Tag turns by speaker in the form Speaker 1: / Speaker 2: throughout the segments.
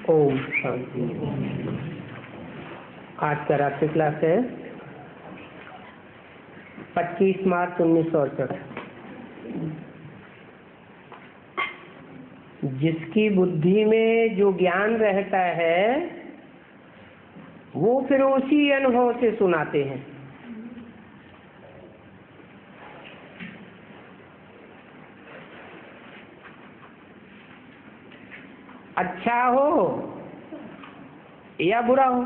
Speaker 1: ओम शांति। आज का रात्रि क्लास है 25 मार्च 1968। जिसकी बुद्धि में जो ज्ञान रहता है वो फिर उसी अनुभव से सुनाते हैं। अच्छा हो या बुरा हो,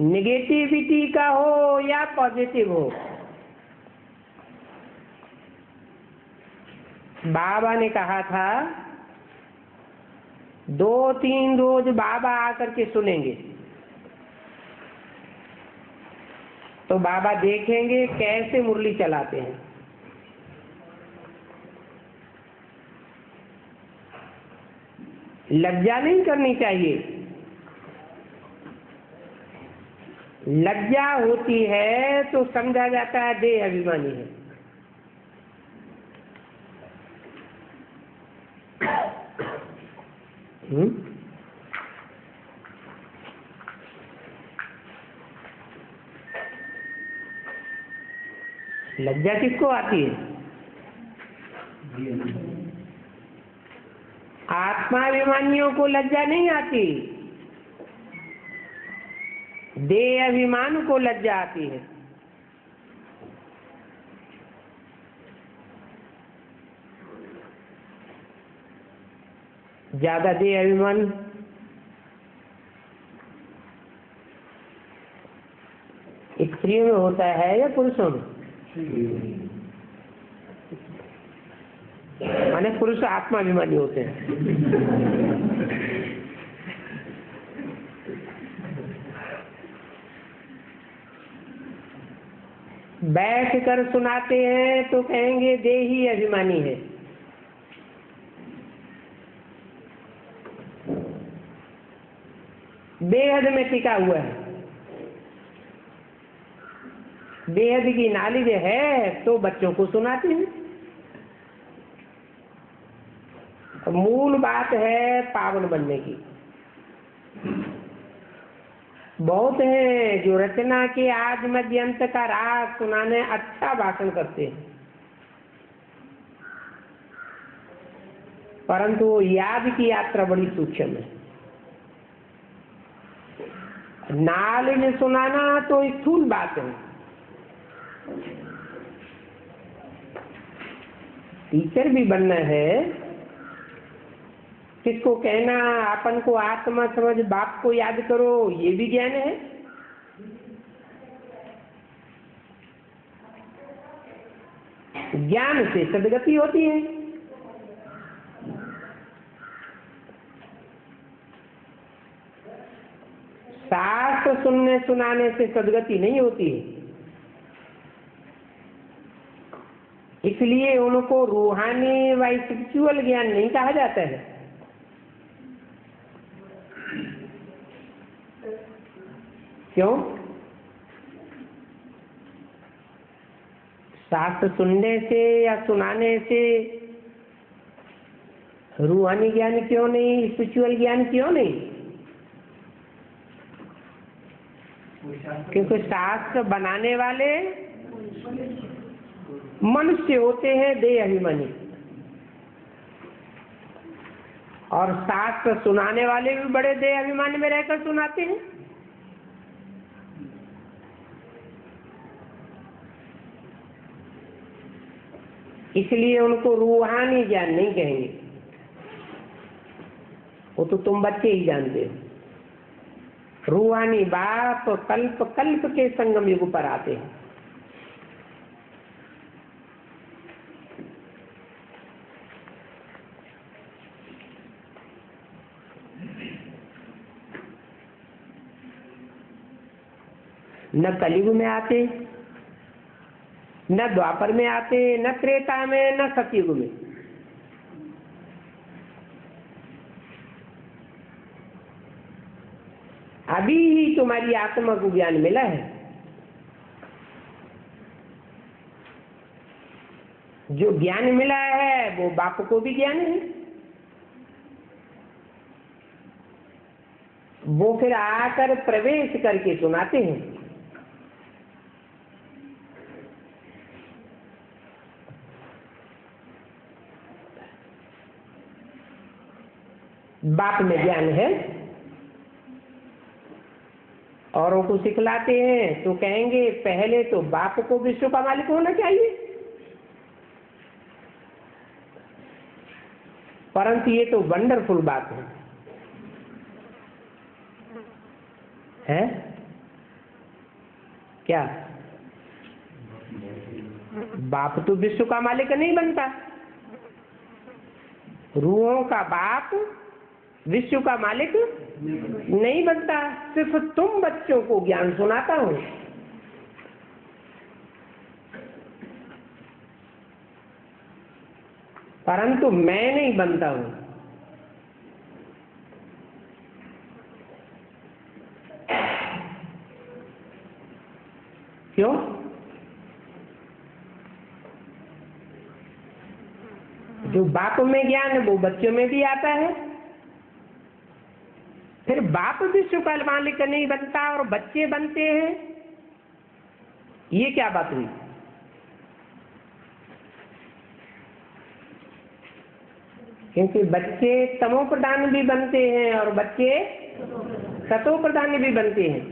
Speaker 1: नेगेटिविटी का हो या पॉजिटिव हो, बाबा ने कहा था 2-3 रोज बाबा आकर के सुनेंगे तो बाबा देखेंगे कैसे मुरली चलाते हैं। लज्जा नहीं करनी चाहिए। लज्जा होती है तो समझा जाता है देह अभिमानी है। लज्जा किसको आती है? आत्माभिमानियों को लज्जा नहीं आती, देह अभिमान को लज्जा आती है। ज्यादा देह अभिमान स्त्रियों में होता है या पुरुषों में? माने पुरुष आत्माभिमानी होते हैं। बैठ कर सुनाते हैं तो कहेंगे देही अभिमानी है। बेहद में टिका हुआ है, बेहद की नॉलेज है तो बच्चों को सुनाते हैं। मूल बात है पावन बनने की। बहुत हैं जो रचना के आज मध्य अंत का राग सुनाने अच्छा भाषण करते हैं, परंतु वो याद की यात्रा बड़ी सूक्ष्म है। नॉलेज सुनाना तो स्थूल बात है। टीचर भी बनना है, किसको कहना अपन को आत्मा समझ बाप को याद करो, ये भी ज्ञान है। ज्ञान से सदगति होती है। शास्त्र सुनने सुनाने से सदगति नहीं होती है। इसलिए उनको रूहानी व स्पिरिचुअल ज्ञान नहीं कहा जाता है। क्यों? शास्त्र सुनने से या सुनाने से रूहानी ज्ञान क्यों नहीं, स्पिरिचुअल ज्ञान क्यों नहीं? क्योंकि शास्त्र बनाने वाले मनुष्य होते हैं, देह अभिमानी, और शास्त्र सुनाने वाले भी बड़े देह अभिमानी में रहकर सुनाते हैं। इसलिए उनको रूहानी ज्ञान नहीं कहेंगे, वो तो तुम बच्चे ही जानते हो। रूहानी बाप कल्प कल्प के संगम युग पर आते हैं। न कलयुग में आते, न द्वापर में आते, न त्रेता में, न सतयुग में। अभी ही तुम्हारी आत्मा को ज्ञान मिला है। जो ज्ञान मिला है वो बाप को भी ज्ञान है, वो फिर आकर प्रवेश करके सुनाते हैं। बाप में ज्ञान है, औरों को सिखलाते हैं तो कहेंगे पहले तो बाप को विश्व का मालिक होना चाहिए, परंतु ये तो वंडरफुल बात है क्या? बाप तो विश्व का मालिक नहीं बनता, रूहों का बाप विश्व का मालिक नहीं बनता, सिर्फ तुम बच्चों को ज्ञान सुनाता हूं। परंतु मैं नहीं बनता हूं। क्यों? जो बाप में ज्ञान है वो बच्चों में भी आता है। फिर बाप विश्व का मालिक नहीं बनता और बच्चे बनते हैं, ये क्या बात हुई? क्योंकि बच्चे तमो प्रधान भी बनते हैं और बच्चे सतो प्रधान भी बनते हैं।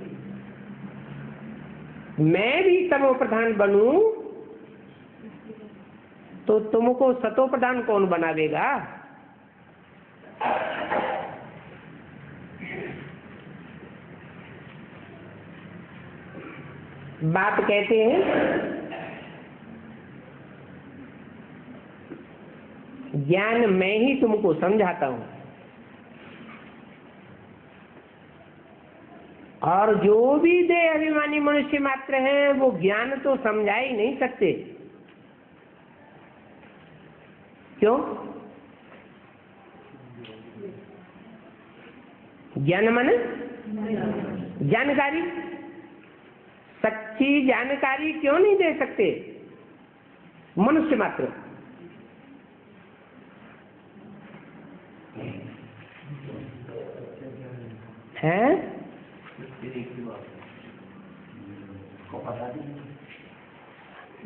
Speaker 1: मैं भी तमो प्रधान बनूं तो तुमको सतो प्रधान कौन बनावेगा? बात कहते हैं ज्ञान मैं ही तुमको समझाता हूं, और जो भी देह अभिमानी मनुष्य मात्र हैं वो ज्ञान तो समझा ही नहीं सकते। क्यों? ज्ञान माने जानकारी, सच्ची जानकारी क्यों नहीं दे सकते मनुष्य मात्र? है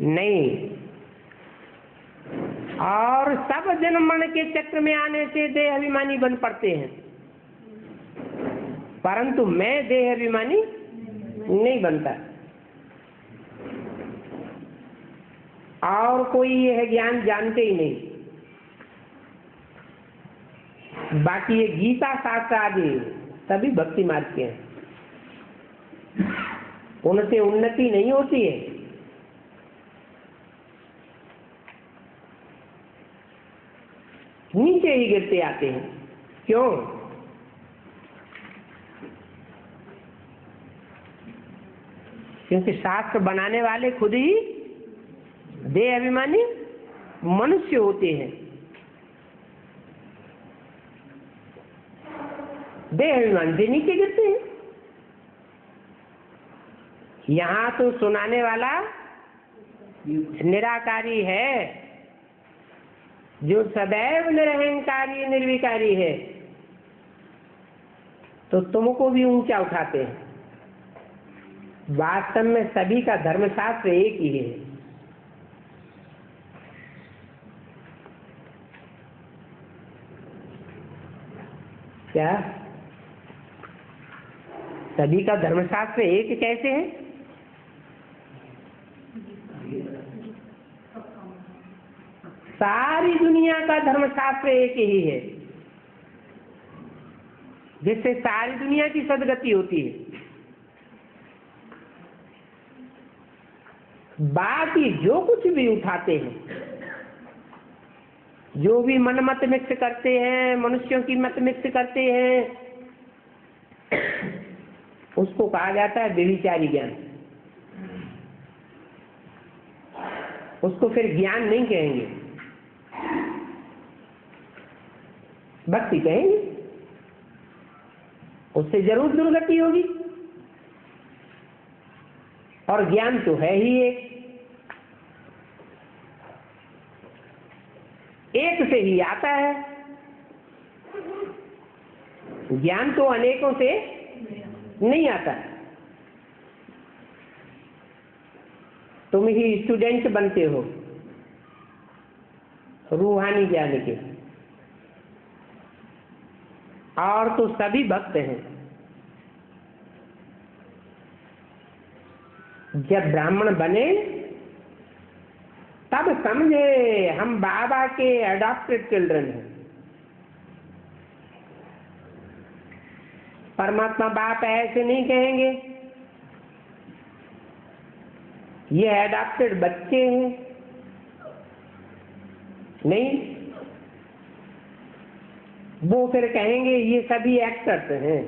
Speaker 1: नहीं, और सब जन्म मरण के चक्र में आने से देह अभिमानी बन पड़ते हैं, परंतु मैं देह अभिमानी नहीं बनता। और कोई यह ज्ञान जानते ही नहीं। बाकी ये गीता शास्त्र आदि सभी भक्ति मार्ग के हैं, उनसे उन्नति नहीं होती है। नीचे ही गिरते आते हैं। क्यों? क्योंकि शास्त्र बनाने वाले खुद ही देह अभिमानी मनुष्य होते हैं। देह अभिमान से नीचे गिरते हैं। यहां तो सुनाने वाला निराकारी है, जो सदैव निरहंकारी निर्विकारी है, तो तुमको भी ऊंचा उठाते हैं। वास्तव में सभी का धर्मशास्त्र एक ही है। क्या सभी का धर्मशास्त्र एक कैसे है? सारी दुनिया का धर्मशास्त्र एक ही है, जिससे सारी दुनिया की सदगति होती है। बाकी जो कुछ भी उठाते हैं, जो भी मन मत मिक्स करते हैं, मनुष्यों की मत मिक्स करते हैं, उसको कहा जाता है व्यभिचारी ज्ञान। उसको फिर ज्ञान नहीं कहेंगे, भक्ति कहेंगे। उससे जरूर दुर्गति होगी। और ज्ञान तो है ही एक से ही आता है। ज्ञान तो अनेकों से नहीं आता। तुम ही स्टूडेंट बनते हो रूहानी ज्ञान के, और तो सभी भक्त हैं। जब ब्राह्मण बने तब समझे हम बाबा के अडॉप्टेड चिल्ड्रन हैं। परमात्मा बाप ऐसे नहीं कहेंगे, ये अडॉप्टेड बच्चे हैं, नहीं, वो फिर कहेंगे ये सभी एक्टर्स हैं।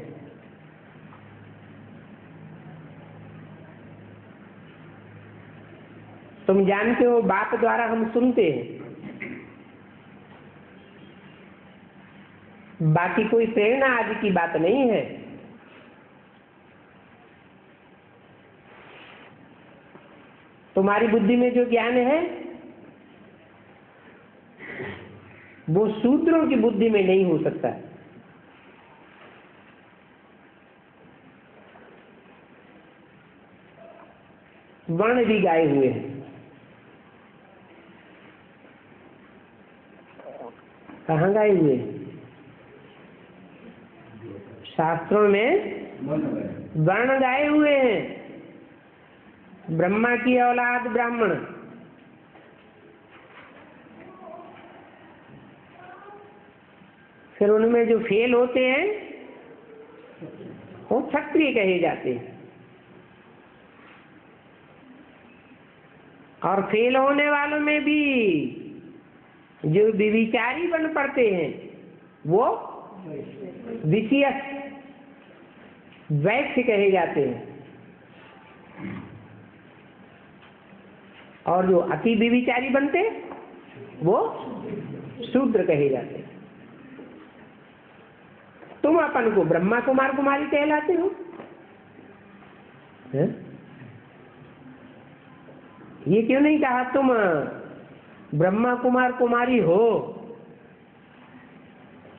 Speaker 1: तुम जानते हो बाप द्वारा हम सुनते हैं, बाकी कोई प्रेरणा आदि की बात नहीं है। तुम्हारी बुद्धि में जो ज्ञान है वो शूद्रों की बुद्धि में नहीं हो सकता। वर्ण भी गाए हुए हैं। कहाँ गाए हुए हैं? शास्त्रों में वर्ण गाए हुए हैं। ब्रह्मा की औलाद ब्राह्मण, फिर उनमें जो फेल होते हैं वो क्षत्रिय कहे जाते हैं, और फेल होने वालों में भी जो विविचारी बन पड़ते हैं वो विषयस वैश्य कहे जाते हैं, और जो अति विविचारी बनते वो शूद्र कहे जाते हैं। तुम अपन को ब्रह्मा कुमार कुमारी कहलाते हो, है? ये क्यों नहीं कहा तुम ब्रह्मा कुमार कुमारी हो?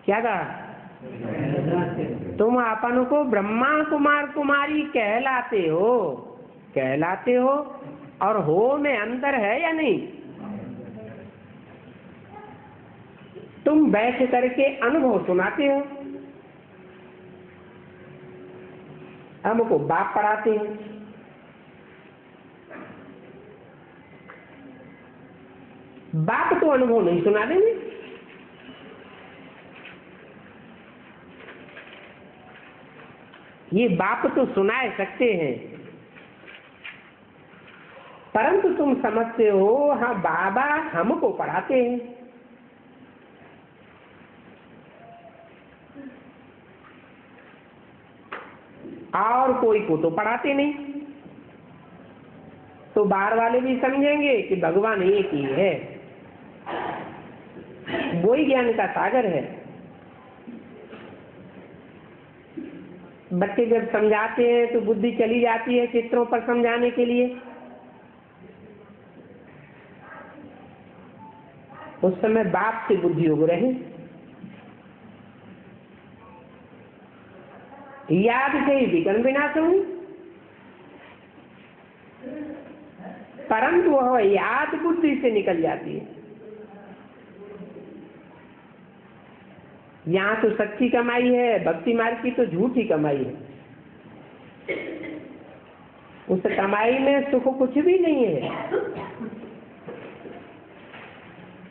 Speaker 1: क्या कहा? तुम अपन को ब्रह्मा कुमार कुमारी कहलाते हो, कहलाते हो, और हो में अंतर है या नहीं? तुम बैठ करके अनुभव सुनाते हो, हमको बाप पढ़ाते हैं। बाप तो अनुभव नहीं सुना देंगे। ये बाप तो सुना सकते हैं, परंतु तुम समझते हो हाँ बाबा हमको पढ़ाते हैं। और कोई को तो पढ़ाते नहीं। तो बाहर वाले भी समझेंगे कि भगवान एक ही है, वही ज्ञान का सागर है। बच्चे जब समझाते हैं तो बुद्धि चली जाती है चित्रों पर समझाने के लिए। उस समय बाप से बुद्धि उग रहे, याद से ही विकर्ण विनाश हुई, परंतु वह याद बुद्धि से निकल जाती है। यहाँ तो सच्ची कमाई है, भक्ति मार्ग की तो झूठी कमाई है। उस कमाई में सुख कुछ भी नहीं है,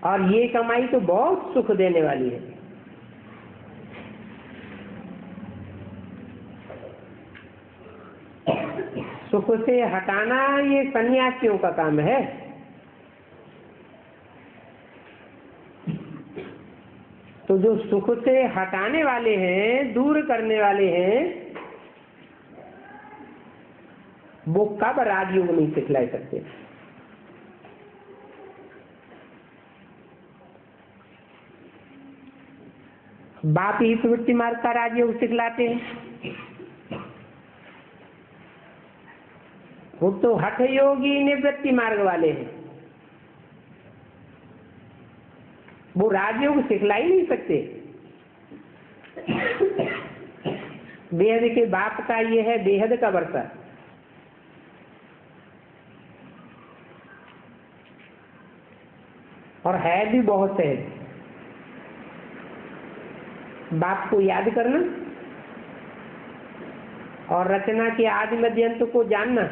Speaker 1: और ये कमाई तो बहुत सुख देने वाली है। सुख से हटाना ये सन्यासियों का काम है। तो जो सुख से हटाने वाले हैं, दूर करने वाले हैं, वो कब राजयोग नहीं सिखला सकते। बाप ही प्रवृत्ति मार्ग का राजयोग सिखलाते हैं। वो तो हठ योगी निवृत्ति मार्ग वाले हैं, वो राजयोग सिखला ही नहीं सकते। बेहद के बाप का ये है बेहद का वर्षा। और है भी बहुत सहज। बाप को याद करना और रचना के आदि मध्य अंत को जानना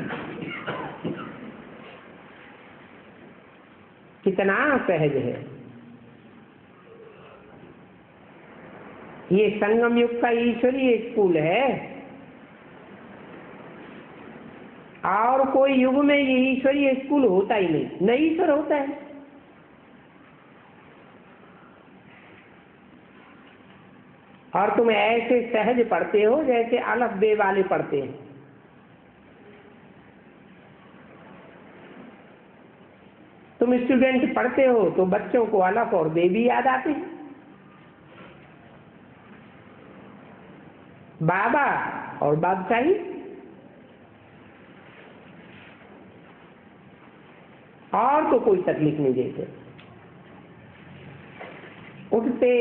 Speaker 1: कितना सहज है। ये संगम युग का ईश्वरीय स्कूल है। और कोई युग में ये ईश्वरीय स्कूल होता ही नहीं, न ईश्वर होता है। और तुम ऐसे सहज पढ़ते हो जैसे अलफ बे वाले पढ़ते हैं। तुम स्टूडेंट पढ़ते हो तो बच्चों को अलफ और बे भी याद आते हैं। बाबा और बादशाही। और तो कोई तकलीफ नहीं देते। उठते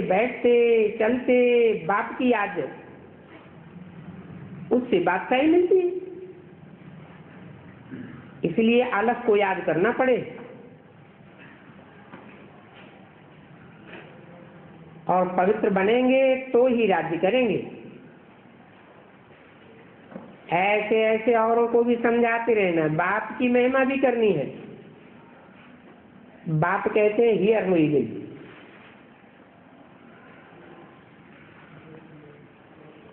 Speaker 1: बैठते चलते बाप की याद, उससे बादशाही मिलती है। इसलिए अलग को याद करना पड़े। और पवित्र बनेंगे तो ही राज्य करेंगे। ऐसे ऐसे औरों को भी समझाते रहना। बाप की महिमा भी करनी है। बाप कहते हैं हियर हुई गई।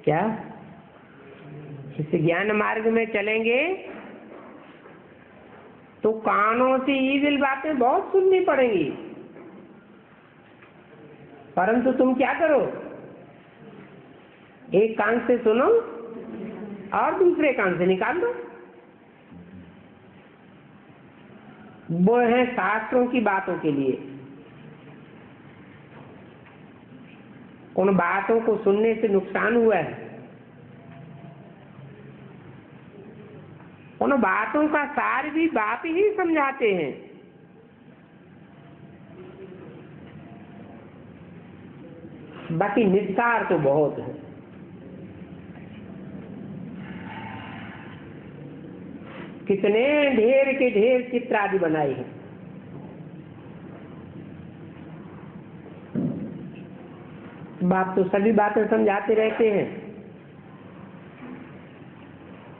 Speaker 1: क्या इस ज्ञान मार्ग में चलेंगे तो कानों से ईविल बातें बहुत सुननी पड़ेंगी। परंतु तुम क्या करो, एक कान से सुनो और दूसरे कान से निकाल दो। वो है शास्त्रों की बातों के लिए। उन बातों को सुनने से नुकसान हुआ है। उन बातों का सार भी बाप ही समझाते हैं। बाकी निस्तार तो बहुत है। कितने ढेर के ढेर चित्र आदि बनाए हैं। बाप तो सभी बातें समझाते रहते हैं।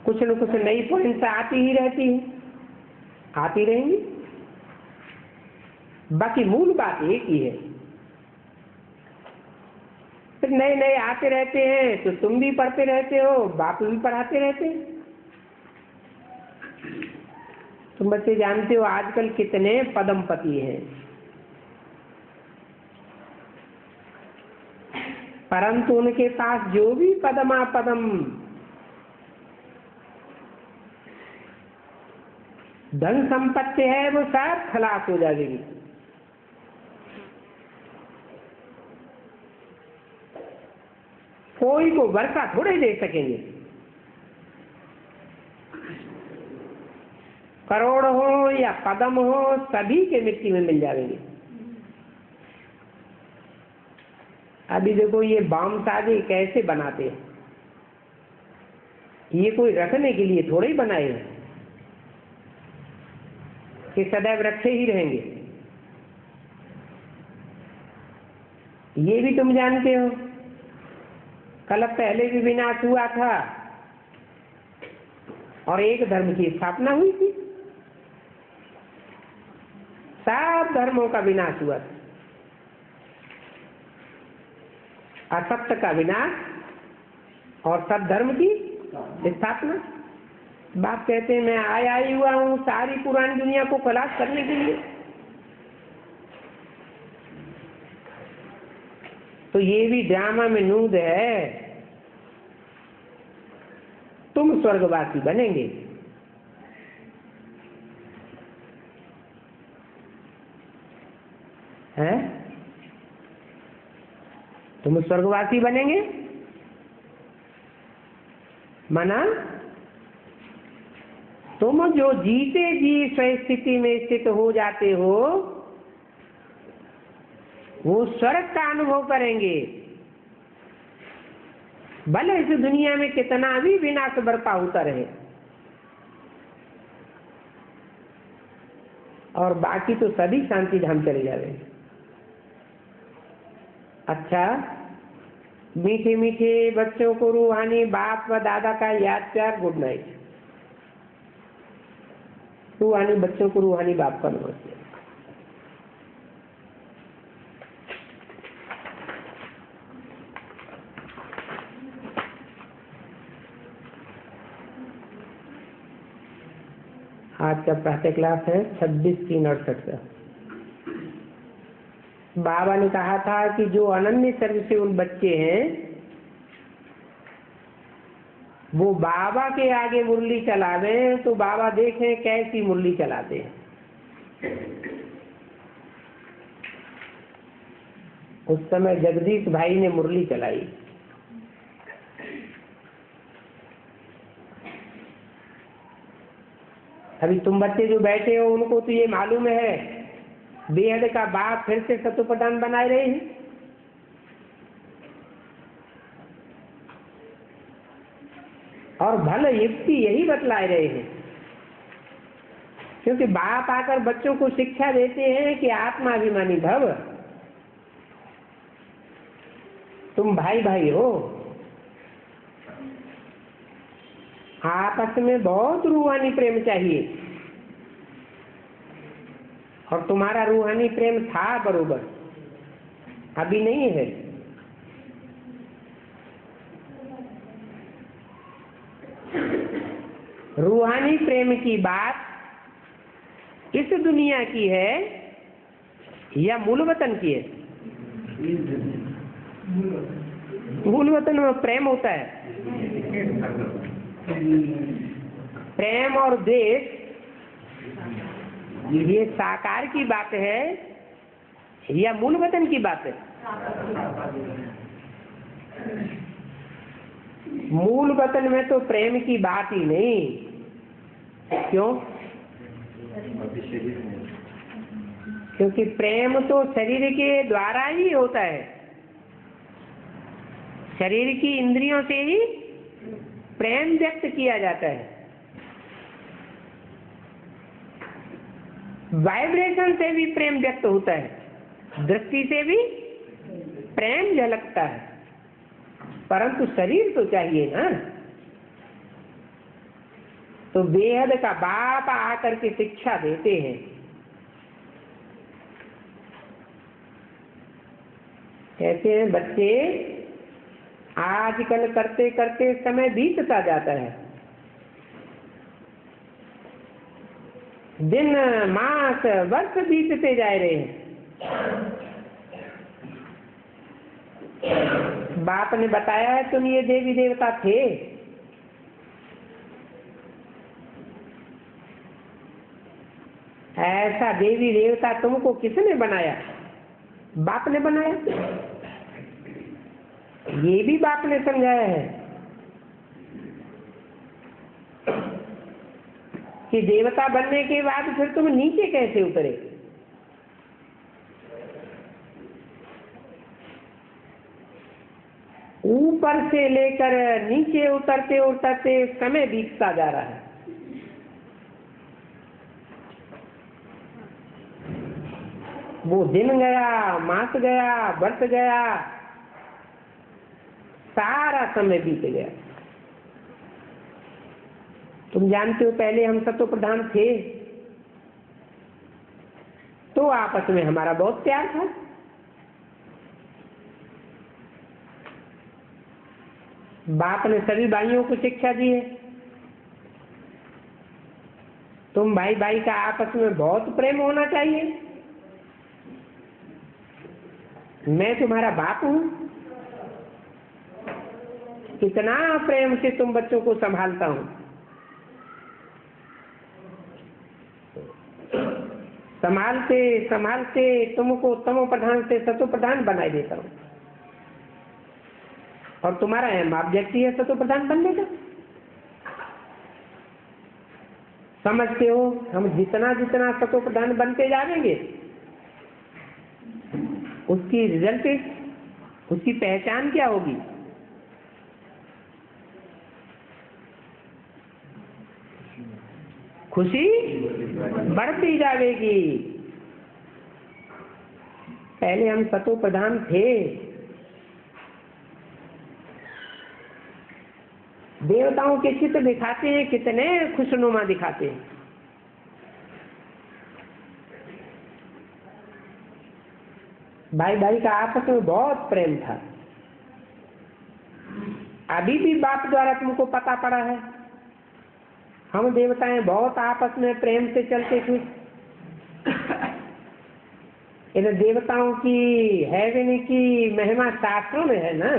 Speaker 1: कुछ न कुछ नई पॉइंट आती ही रहती है, आती रहेंगी। बाकी मूल बात एक ही है। फिर नए नए आते रहते हैं तो तुम भी पढ़ते रहते हो, बाप भी पढ़ाते रहते हैं। तुम बच्चे जानते हो आजकल कितने पदमपति हैं, परंतु उनके पास जो भी पदमापदम धन संपत्ति है वो सब खलास हो जाएगी। कोई को वर्षा थोड़े दे सकेंगे। करोड़ हो या पदम हो सभी के मिट्टी में मिल जाएंगे। अभी देखो ये बाम शादी कैसे बनाते हैं। ये कोई रखने के लिए थोड़े ही बनाए हैं कि सदैव रखे ही रहेंगे। ये भी तुम जानते हो कल पहले भी विनाश हुआ था और एक धर्म की स्थापना हुई थी। सब धर्मों का विनाश हुआ था। असत्य का विनाश और सब धर्म की स्थापना। बाप कहते हैं मैं आया ही हुआ हूं सारी पुरानी दुनिया को खलास करने के लिए। तो ये भी ड्रामा में नूद है। तुम स्वर्गवासी बनेंगे। हैं? तुम स्वर्गवासी बनेंगे माना तुम जो जीते जी स्थिति में स्थित हो जाते हो वो स्वर्ग का अनुभव करेंगे। भले इस दुनिया में कितना भी विनाश बरपा होता रहे, और बाकी तो सभी शांति धाम चले जावे। अच्छा, मीठे मीठे बच्चों को रूहानी बाप व दादा का याद प्यार, गुड नाइट। रूहानी बच्चों को रूहानी बाप का नमस्ते। आज का प्रातः क्लास है 26/3/68 का। बाबा ने कहा था कि जो अनन्य सर्व से उन बच्चे हैं वो बाबा के आगे मुरली चलावे तो बाबा देखें कैसी मुरली चलाते हैं। उस समय जगदीश भाई ने मुरली चलाई। अभी तुम बच्चे जो बैठे हो उनको तो ये मालूम है बेहद का बाप फिर से सतोप्रधान बनाए रहे हैं। और भले युक्ति यही बतलाए रहे हैं, क्योंकि बाप आकर बच्चों को शिक्षा देते हैं कि आत्माभिमानी भव, तुम भाई भाई हो, आपस में बहुत रूहानी प्रेम चाहिए। और तुम्हारा रूहानी प्रेम था बरोबर, अभी नहीं है। रूहानी प्रेम की बात इस दुनिया की है या मूल वतन की है? मूल वतन में प्रेम होता है। प्रेम और द्वेष ये साकार की बात है या मूल वतन की बात है? मूल वतन में तो प्रेम की बात ही नहीं। क्यों? क्योंकि प्रेम तो शरीर के द्वारा ही होता है, शरीर की इंद्रियों से ही प्रेम व्यक्त किया जाता है। वाइब्रेशन से भी प्रेम व्यक्त होता है, दृष्टि से भी प्रेम झलकता है, परंतु शरीर तो चाहिए ना। तो बेहद का बाप आकर के शिक्षा देते हैं। कहते हैं बच्चे आजकल करते करते समय बीतता जाता है, दिन मास वर्ष बीतते जा रहे हैं। बाप ने बताया है तुम ये देवी देवता थे, ऐसा देवी देवता तुमको किसने बनाया? बाप ने बनाया। ये भी बाप ने समझाया है कि देवता बनने के बाद फिर तुम नीचे कैसे उतरे। ऊपर से लेकर नीचे उतरते उतरते समय बीतता जा रहा है। वो दिन गया, मास गया, वर्ष गया, सारा समय बीत गया। तुम जानते हो पहले हम सतो प्रधान थे तो आपस में हमारा बहुत प्यार था। बाप ने सभी भाइयों को शिक्षा दी है, तुम भाई भाई का आपस में बहुत प्रेम होना चाहिए। मैं तुम्हारा बाप हूं, कितना प्रेम से तुम बच्चों को संभालता हूं। संभालते संभालते तुमको तमो प्रधान से सतो प्रधान बनाए देता हूं, और तुम्हारा अहम ऑब्जेक्ट है सतो प्रधान बनने का। समझते हो हम जितना जितना सतो प्रधान बनते जाएंगे उसकी रिजल्ट, उसकी पहचान क्या होगी? खुशी बढ़ती जाएगी। पहले हम सतो प्रधान थे, देवताओं के चित्र दिखाते हैं, कितने खुशनुमा दिखाते हैं। भाई भाई का आपस में बहुत प्रेम था। अभी भी बाप द्वारा तुमको पता पड़ा है, हम देवताएं बहुत आपस में प्रेम से चलते थे। इन देवताओं की हेवन की महिमा शास्त्रों में है ना।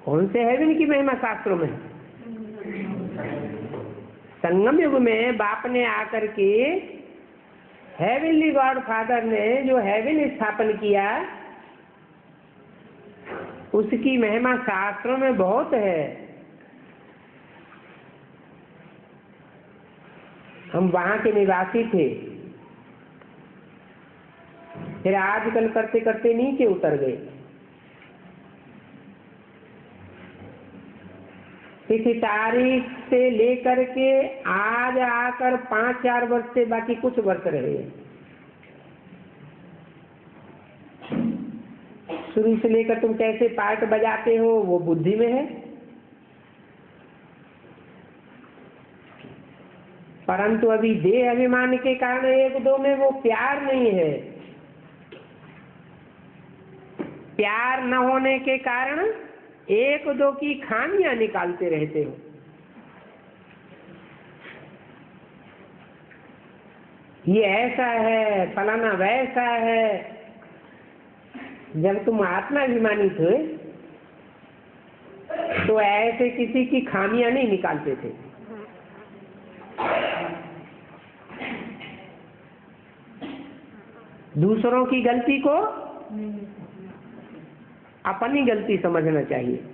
Speaker 1: कौन से हेवन की महिमा शास्त्रों में? संगम युग में बाप ने आकर के, हेवनली गॉड फादर ने जो हेवन स्थापन किया, उसकी महिमा शास्त्रों में बहुत है। हम वहां के निवासी थे, फिर आजकल करते करते नीचे उतर गए। किसी तारीख से लेकर के आज आकर 5-4 वर्ष से बाकी कुछ वर्ष रहे। शुरू से लेकर तुम कैसे पार्ट बजाते हो वो बुद्धि में है, परंतु अभी देह अभिमान के कारण एक दो में वो प्यार नहीं है। प्यार न होने के कारण एक दो की खामियां निकालते रहते हो। ये ऐसा है, फलाना वैसा है। जब तुम आत्माभिमानी थे तो ऐसे किसी की खामियां नहीं निकालते थे। दूसरों की गलती को अपनी गलती समझना चाहिए।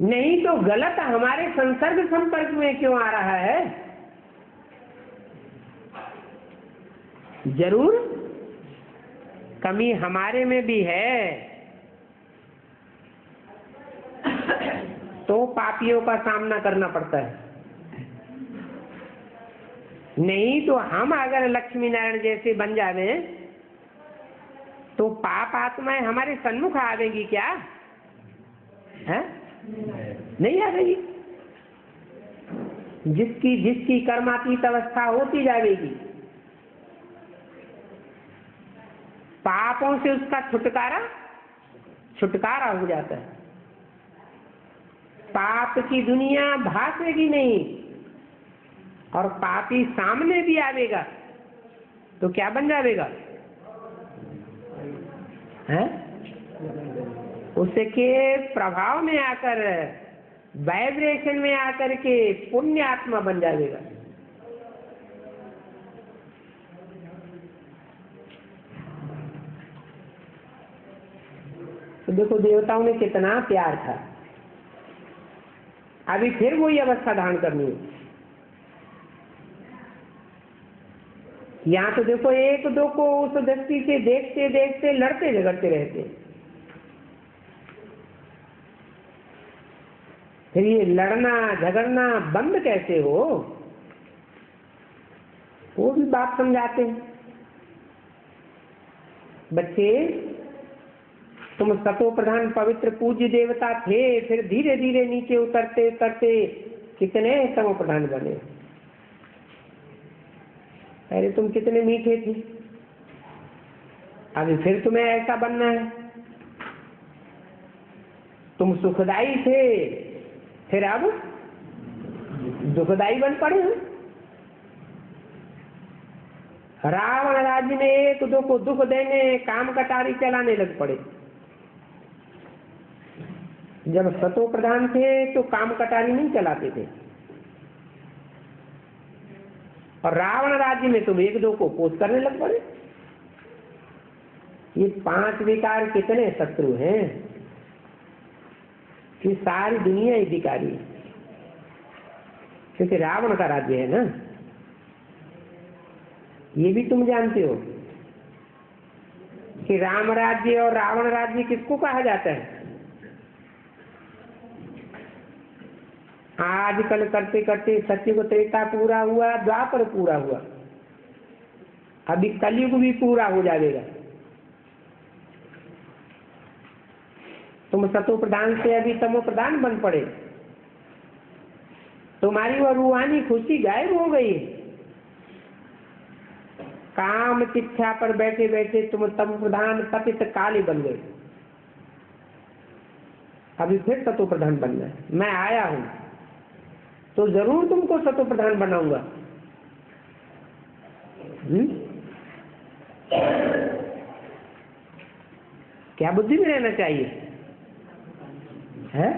Speaker 1: नहीं तो गलत हमारे संसर्ग संपर्क में क्यों आ रहा है? जरूर कमी हमारे में भी है, तो पापियों का सामना करना पड़ता है। नहीं तो हम अगर लक्ष्मी नारायण जैसे बन जावे तो पाप आत्माएं हमारे सन्मुख आवेगी क्या? है? नहीं आवेगी। जिसकी जिसकी कर्मातीत अवस्था होती जाएगी, पापों से उसका छुटकारा हो जाता है। पाप की दुनिया भागेगी नहीं, और पापी सामने भी आवेगा तो क्या बन जाएगा? है? उसके प्रभाव में आकर, वाइब्रेशन में आकर के पुण्य आत्मा बन जाएगा। तो देखो देवताओं में कितना प्यार था। अभी फिर वही अवस्था धारण करनी है। यहाँ तो देखो एक दो को उस दृष्टि से देखते देखते लड़ते झगड़ते रहते। फिर ये लड़ना झगड़ना बंद कैसे हो, वो भी बात समझाते हैं। बच्चे, तुम सतो प्रधान पवित्र पूज्य देवता थे, फिर धीरे धीरे नीचे उतरते उतरते कितने तमो प्रधान बने। पहले तुम कितने मीठे थे, अभी फिर तुम्हें ऐसा बनना है। तुम सुखदाई थे, फिर अब दुखदाई बन पड़े हैं। रावण राज्य में एक दो को दुख देने, काम कटारी चलाने लग पड़े। जब सतो प्रधान थे तो काम कटारी नहीं चलाते थे, और रावण राज्य में तुम एक दो को पोष करने लग पड़े। ये 5 विकार कितने शत्रु हैं कि सारी दुनिया ही विकारी है, क्योंकि रावण का राज्य है ना। ये भी तुम जानते हो कि राम राज्य और रावण राज्य किसको कहा जाता है? आजकल करते करते सत्युग त्रेता पूरा हुआ, द्वापर पूरा हुआ, अभी कलयुग भी पूरा हो जाएगा। तुम सतो प्रधान से अभी तमो प्रधान बन पड़े, तुम्हारी वो रूहानी खुशी गायब हो गई। काम शिक्षा पर बैठे बैठे तुम तम प्रधान पतित काले बन गए, अभी फिर सतो प्रधान बनना है। मैं आया हूं तो जरूर तुमको सतो प्रधान बनाऊंगा। क्या बुद्धि में रहना चाहिए है?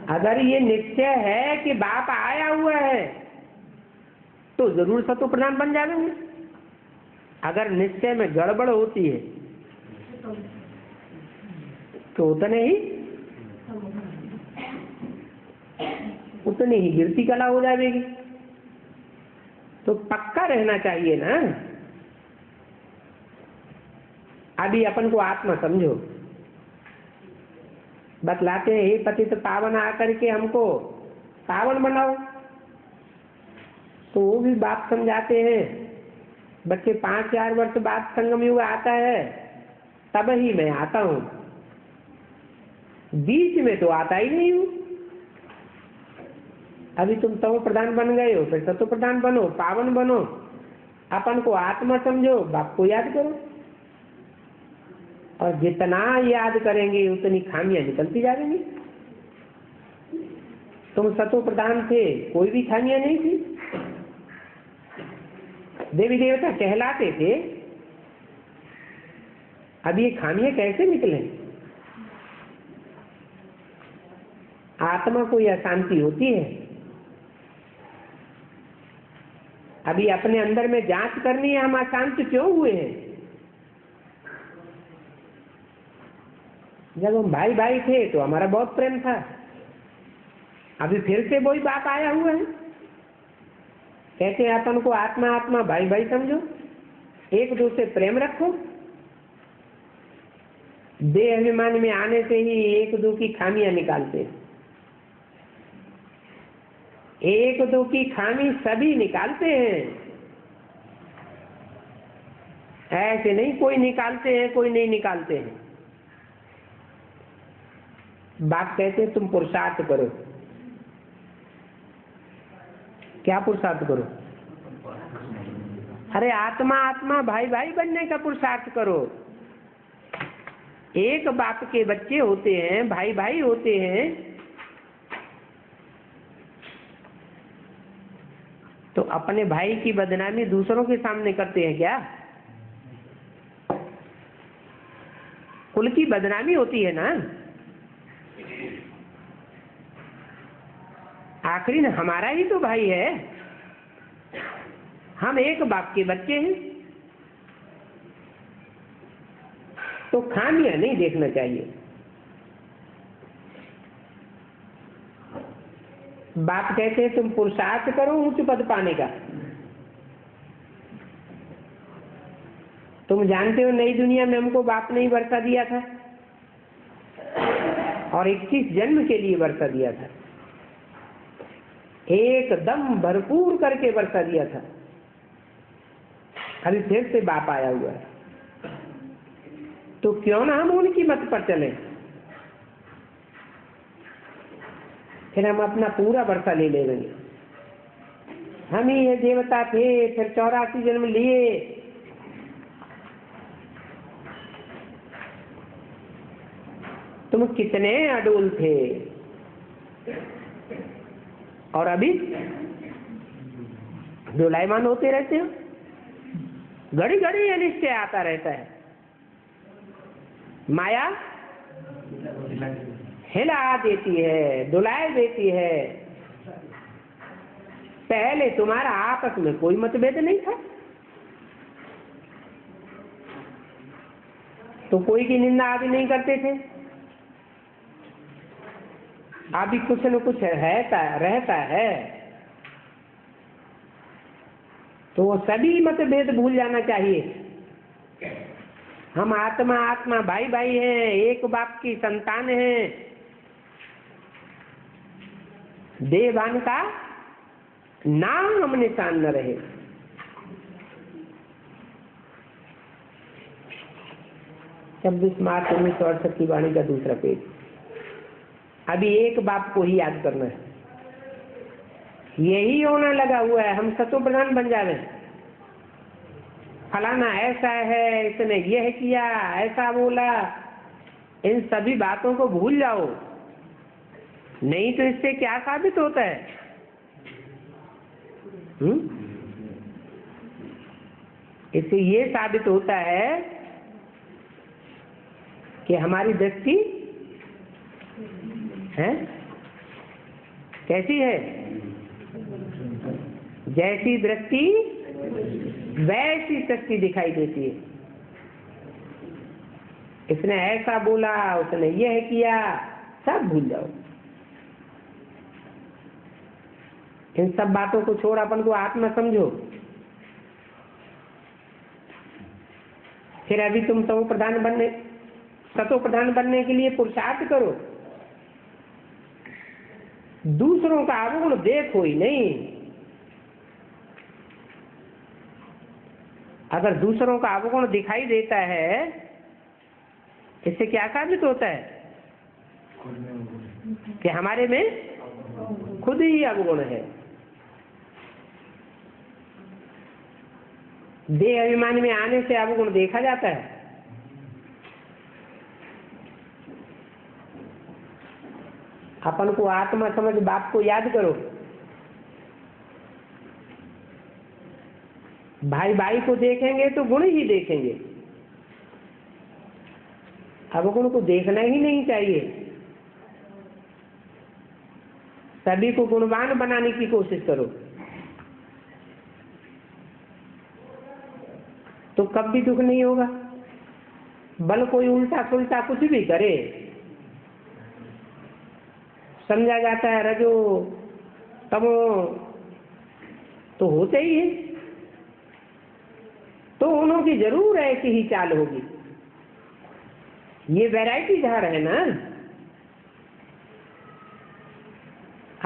Speaker 1: अगर ये निश्चय है कि बाप आया हुआ है तो जरूर सतो प्रधान बन जाएंगे। अगर निश्चय में गड़बड़ होती है तो उतने ही गिरती कला हो जाएगी। तो पक्का रहना चाहिए ना। अभी अपन को आत्मा समझो, बतलाते हैं हे पतित पावन आकर के हमको पावन बनाओ, तो वो भी बाप समझाते हैं। बच्चे 5-4 वर्ष बाद संगम युग आता है तब ही मैं आता हूं, बीच में तो आता ही नहीं हूं। अभी तुम तमो प्रधान बन गए हो, फिर सतो प्रधान बनो, पावन बनो, अपन को आत्मा समझो, बाप को याद करो, और जितना याद करेंगे उतनी खामियां निकलती जाएंगी। तुम सतो प्रधान थे, कोई भी खामियां नहीं थी, देवी देवता कहलाते थे, अब ये खामियां कैसे निकले? आत्मा को यह शांति होती है। अभी अपने अंदर में जांच करनी है, हम अशांत क्यों हुए हैं। जब हम भाई भाई थे तो हमारा बहुत प्रेम था, अभी फिर से वही बात आया हुआ है। कहते हैं अपन को आत्मा आत्मा भाई भाई समझो, एक दूसरे प्रेम रखो। देह अभिमान में आने से ही एक दो की खामियां निकालते, एक दो की खामी सभी निकालते हैं। ऐसे नहीं कोई निकालते हैं कोई नहीं निकालते हैं। बाप कहते हैं तुम पुरुषार्थ करो। क्या पुरुषार्थ करो? अरे आत्मा आत्मा भाई भाई बनने का पुरुषार्थ करो। एक बाप के बच्चे होते हैं, भाई भाई होते हैं, तो अपने भाई की बदनामी दूसरों के सामने करते हैं क्या? कुल की बदनामी होती है ना। आखिरी में हमारा ही तो भाई है, हम एक बाप के बच्चे हैं, तो खामियां नहीं देखना चाहिए। बाप कहते हैं तुम पुरुषार्थ करो उच्च पद पाने का। तुम जानते हो नई दुनिया में हमको बाप ने ही वर्षा दिया था, और 21 जन्म के लिए वर्षा दिया था, एकदम भरपूर करके वर्षा दिया था। अभी फिर से बाप आया हुआ है, तो क्यों ना हम उनकी मत पर चले, फिर हम अपना पूरा वर्षा ले लेंगे। हम ही ये देवता थे, फिर 84 जन्म लिए, तुम कितने अडोल थे, और अभी डोलायमान होते रहते हो। घड़ी घड़ी अनिश्चय आता रहता है, माया हिला देती है, डुलाए देती है। पहले तुम्हारा आपस में कोई मतभेद नहीं था, तो कोई की निंदा आदि नहीं करते थे। अभी कुछ न कुछ रहता है, तो वो सभी मतभेद भूल जाना चाहिए। हम आत्मा आत्मा भाई भाई हैं, एक बाप की संतान हैं। देहभान का नाम निशान न रहे। 26 मार्च 1968 की वाणी का दूसरा पेज। अभी एक बाप को ही याद करना है, यही होना लगा हुआ है। हम सतो प्रधान बन जावे, फलाना ऐसा है, इसने यह किया, ऐसा बोला, इन सभी बातों को भूल जाओ। नहीं तो इससे क्या साबित होता है? इससे ये साबित होता है कि हमारी दृष्टि है कैसी है? जैसी दृष्टि वैसी शक्ति दिखाई देती है। इसने ऐसा बोला, उसने यह किया, सब भूल जाओ। इन सब बातों को छोड़ अपन को आत्मा समझो। फिर अभी तुम सतो प्रधान बनने के लिए पुरुषार्थ करो। दूसरों का अवगुण देखो ही नहीं। अगर दूसरों का अवगुण दिखाई देता है, इससे क्या साबित होता है? कि हमारे में खुद ही अवगुण है। देह अभिमान में आने से अवगुण देखा जाता है। अपन को आत्मा समझ बाप को याद करो। भाई भाई को देखेंगे तो गुण ही देखेंगे, अवगुण को देखना ही नहीं चाहिए। सभी को गुणवान बनाने की कोशिश करो, तो कब भी दुख नहीं होगा। बल कोई उल्टा सुल्टा कुछ भी करे, समझा जाता है रजो तमो, तो होते ही है। तो उन्होंने जरूर ऐसी ही चाल होगी। ये वैरायटी धार है ना,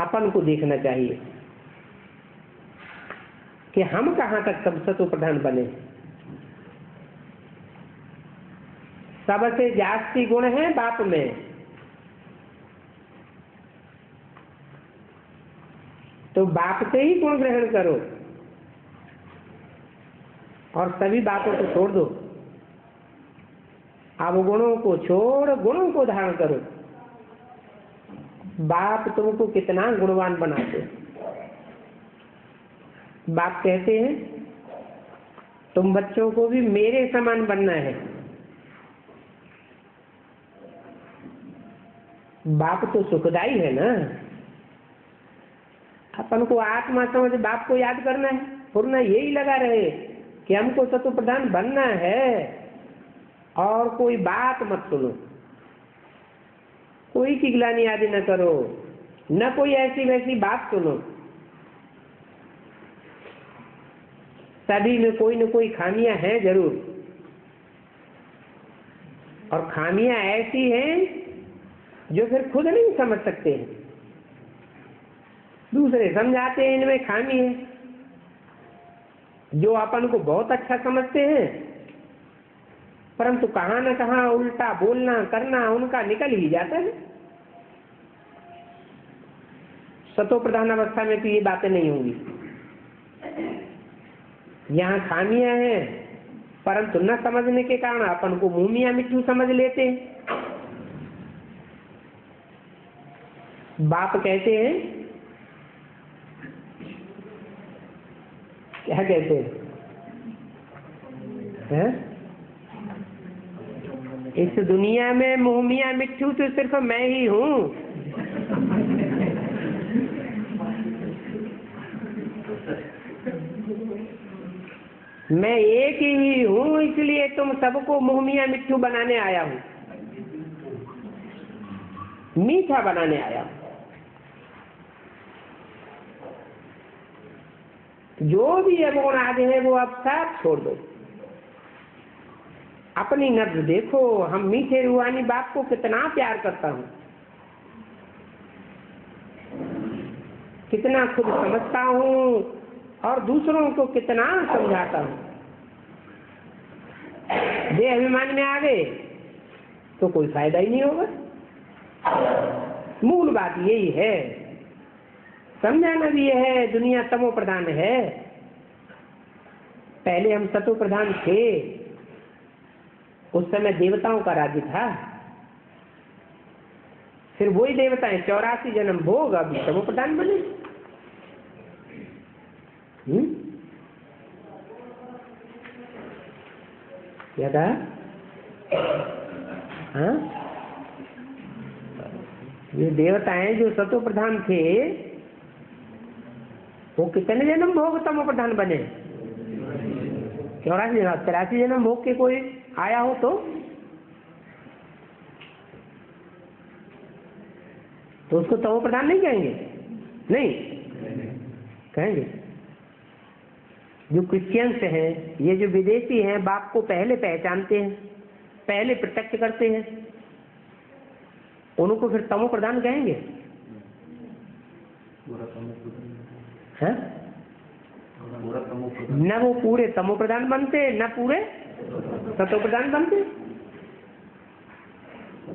Speaker 1: अपन को देखना चाहिए कि हम कहां तक सब सतो प्रधान बने। सबसे जास्ती गुण है बाप में, तो बाप से ही गुण ग्रहण करो और सभी बातों को छोड़ दो। अवगुणों को छोड़ गुणों को धारण करो। बाप तुमको कितना गुणवान बनाते। बाप कहते हैं तुम बच्चों को भी मेरे समान बनना है। बाप तो सुखदाई है ना। अपन को आत्मा समझ बाप को याद करना है, पुरना यही लगा रहे कि हमको सतो प्रधान बनना है। और कोई बात मत सुनो, कोई की गिलानी आदि न करो, न कोई ऐसी वैसी बात सुनो। सभी में कोई न कोई खामियां हैं जरूर, और खामियां ऐसी हैं जो फिर खुद नहीं समझ सकते हैं, दूसरे समझाते हैं इनमें खामी है। जो अपन को बहुत अच्छा समझते हैं, परंतु कहां न कहां उल्टा बोलना करना उनका निकल ही जाता है। सतो प्रधान अवस्था में तो ये बातें नहीं होंगी। यहाँ खामियां हैं, परंतु न समझने के कारण अपन को मुंह मियां मिट्ठू समझ लेते हैं। बाप कहते हैं, क्या कहते हैं? इस दुनिया में मुंह मियां मिट्ठू तो सिर्फ मैं ही हूं। मैं एक ही हूं, इसलिए तुम सबको मुंह मियां मिट्ठू बनाने आया हूं, मीठा बनाने आया हूं। जो भी अवगुण आदि है वो अब सब छोड़ दो। अपनी नब्ज देखो, हम मीठे रूहानी बाप को कितना प्यार करता हूँ, कितना खुद समझता हूँ और दूसरों को कितना समझाता हूँ। देह अभिमान में आ गए तो कोई फायदा ही नहीं होगा। मूल बात यही है, समझाना भी यह है, दुनिया तमो प्रधान है। पहले हम सतो प्रधान थे, उस समय देवताओं का राज्य था, फिर वही देवताएं 84 जन्म भोग अब तमो प्रधान बने। क्या कहा? हाँ, ये देवताएं जो सतो प्रधान थे वो कितने जन्म भोग तमो प्रधान बने? 83 जन्म भोग के कोई आया हो तो उसको तमो प्रधान नहीं कहेंगे? नहीं कहेंगे। जो क्रिश्चियंस हैं, ये जो विदेशी हैं, बाप को पहले पहचानते हैं, पहले प्रत्यक्ष करते हैं, उनको फिर तमो प्रधान कहेंगे? है? न वो पूरे तमो प्रधान बनते, न पूरे सतो प्रधान बनते।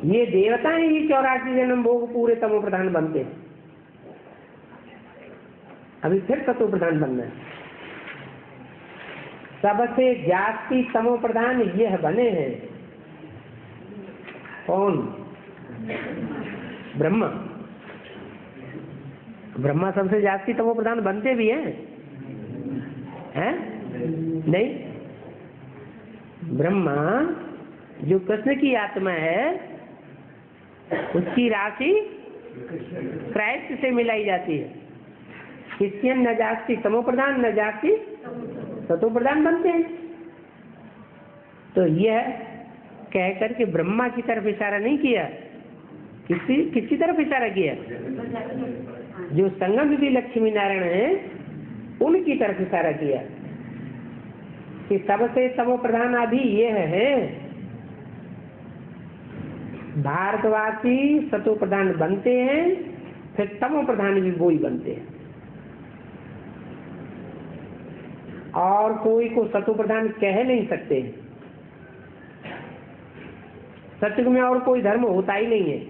Speaker 1: ये देवताएं ही 84 जन्म भोग पूरे तमो प्रधान बनते, अभी फिर सतो प्रधान बनना है। सबसे जास्ती तमो प्रधान यह बने हैं। कौन? ब्रह्मा। ब्रह्मा सबसे जास्ती तमो प्रधान बनते भी हैं? नहीं। ब्रह्मा जो कृष्ण की आत्मा है, उसकी राशि क्राइस्ट से मिलाई जाती है। क्रिश्चियन न जास्ती तमो प्रधान, न जास्ती सतो प्रधान बनते हैं। तो यह कह करके ब्रह्मा की तरफ इशारा नहीं किया, किसकी तरफ इशारा किया? जो संगम भी लक्ष्मी नारायण है उनकी तरफ इशारा किया कि सबसे तमो प्रधान अभी यह है। भारतवासी सतो प्रधान बनते हैं, फिर तमो प्रधान भी वही बनते हैं, और कोई को सतो प्रधान कह नहीं सकते। सत्युग में और कोई धर्म होता ही नहीं है।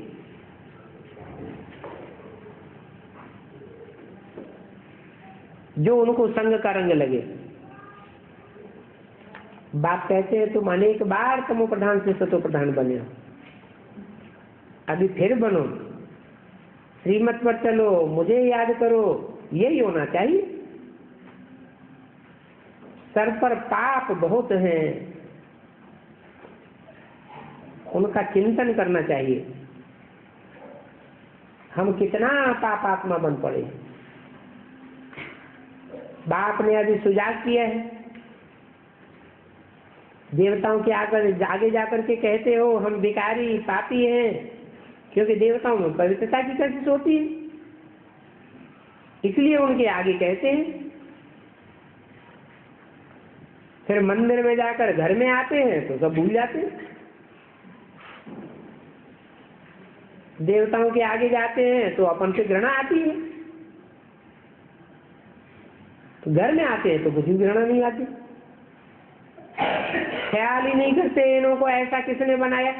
Speaker 1: जो उनको संग का रंग लगे। बाप कहते हैं तुम अनेक बार तमो प्रधान से सतो प्रधान बने हो, अभी फिर बनो, श्रीमत पर चलो, मुझे याद करो, यही होना चाहिए। सर पर पाप बहुत हैं, उनका चिंतन करना चाहिए। हम कितना पापात्मा बन पड़े। बाप ने अभी सुजाग किया है, देवताओं के आगे जाकर के कहते हो हम भिखारी पापी हैं, क्योंकि देवताओं में पवित्रता की कोशिश होती है, इसलिए उनके आगे कहते हैं। फिर मंदिर में जाकर घर में आते हैं तो सब भूल जाते हैं। देवताओं के आगे जाते हैं तो अपन से घृणा आती है, तो घर में आते हैं तो कुछ भी घृणा नहीं आती। ख्याल ही नहीं करते इन्हों को ऐसा किसने बनाया।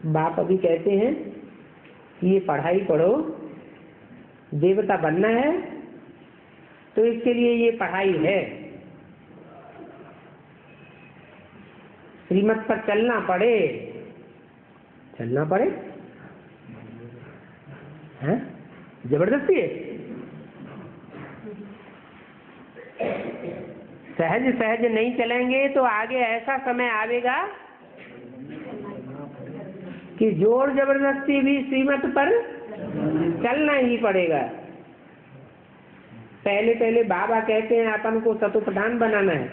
Speaker 1: बाप अभी कहते हैं कि ये पढ़ाई पढ़ो, देवता बनना है तो इसके लिए ये पढ़ाई है, श्रीमत पर चलना पड़े, हैं? जबरदस्ती है। सहज सहज नहीं चलेंगे तो आगे ऐसा समय आवेगा कि जोर जबरदस्ती भी श्रीमत पर चलना ही पड़ेगा। पहले पहले बाबा कहते हैं अपन को सतो प्रधान बनाना है,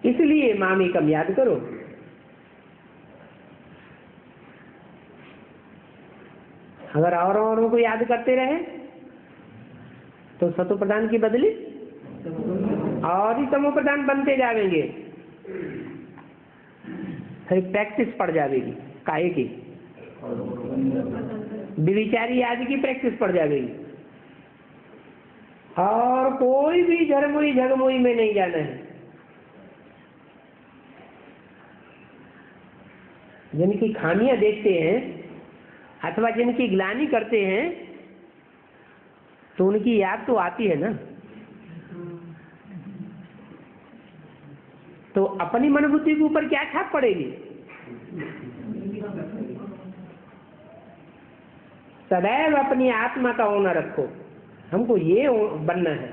Speaker 1: इसलिए मामी कम याद करो। अगर औरों को याद करते रहे तो सतो प्रधान की बदली और ही तमो प्रधान बनते जाएंगे, फिर प्रैक्टिस पड़ जाएगी काहे की, विचारी आदि की प्रैक्टिस पड़ जाएगी। और कोई भी झरमुई झगमुई में नहीं जाना है। जिनकी खामियां देखते हैं अथवा जिनकी ग्लानि करते हैं तो उनकी याद तो आती है ना, तो अपनी मनोबुद्धि के ऊपर क्या छाप पड़ेगी? सदैव अपनी आत्मा का होना रखो, हमको ये बनना है।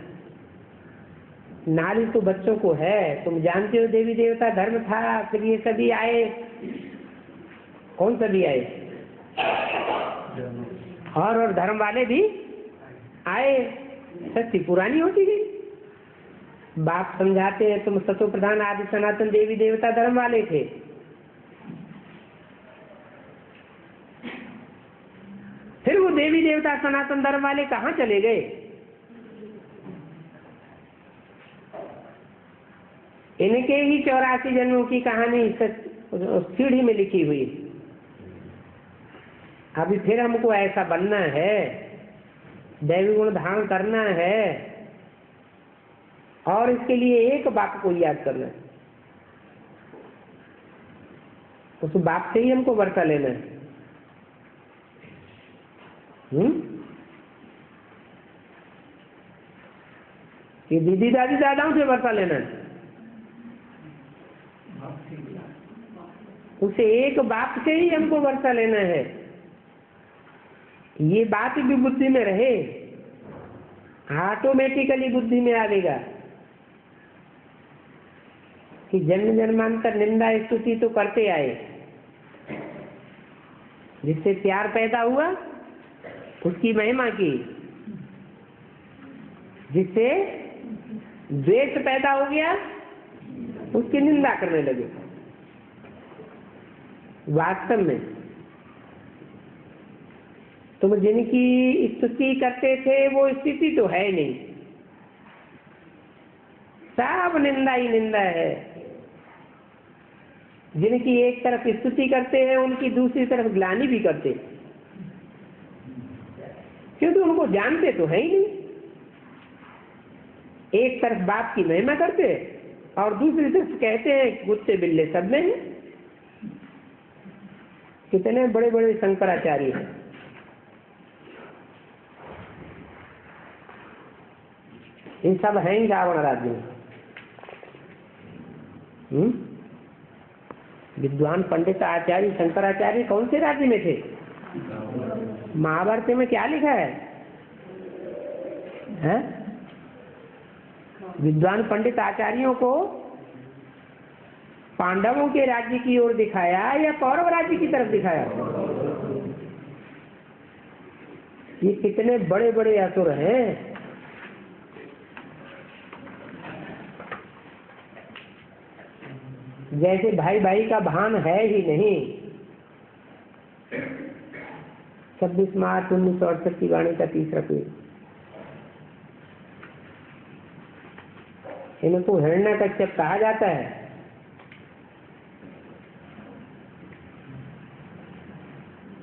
Speaker 1: नारी तो बच्चों को है, तुम जानते हो देवी देवता धर्म था, फिर ये सभी आए, कौन सभी आए? और धर्म वाले भी आए, सच्ची पुरानी होती गई। बाप समझाते हैं तुम सतो प्रधान आदि सनातन देवी देवता धर्म वाले थे, फिर वो देवी देवता सनातन धर्म वाले कहाँ चले गए? इनके ही 84 जन्मों की कहानी सीढ़ी में लिखी हुई। अभी फिर हमको ऐसा बनना है, दैवी गुण धारण करना है, और इसके लिए एक बाप को याद करना है, उस बाप से ही हमको वर्षा लेना है। ये दीदी दादी दादाओं से वर्षा लेना है, उसे एक बाप से ही हमको वर्षा लेना है। ये बात भी बुद्धि में रहे, ऑटोमेटिकली बुद्धि में आएगा कि जन्म जन्मांतर निंदा स्तुति तो करते आए, जिससे प्यार पैदा हुआ उसकी महिमा की, जिससे द्वेष पैदा हो गया उसकी निंदा करने लगे। वास्तव में तुम जिनकी स्तुति करते थे वो स्थिति तो है नहीं, सब निंदा ही निंदा है। जिनकी एक तरफ स्तुति करते हैं उनकी दूसरी तरफ ग्लानि भी करते, क्योंकि उनको जानते तो है ही नहीं। एक तरफ बाप की महिमा करते और दूसरी तरफ कहते हैं कुत्ते बिल्ले सब में हैं। कितने बड़े बड़े शंकराचार्य हैं, इन सब हैं ही रावण राज्य में। विद्वान पंडित आचार्य शंकराचार्य कौन से राज्य में थे? महाभारत में क्या लिखा है? विद्वान पंडित आचार्यों को पांडवों के राज्य की ओर दिखाया या कौरव राज्य की तरफ दिखाया? ये कितने बड़े बड़े असुर हैं। जैसे भाई भाई का भान है ही नहीं। 26 मार्च 1968 की वाणी का तीसरा पेज। इनको हिरण्यकश्यप कहा जाता है।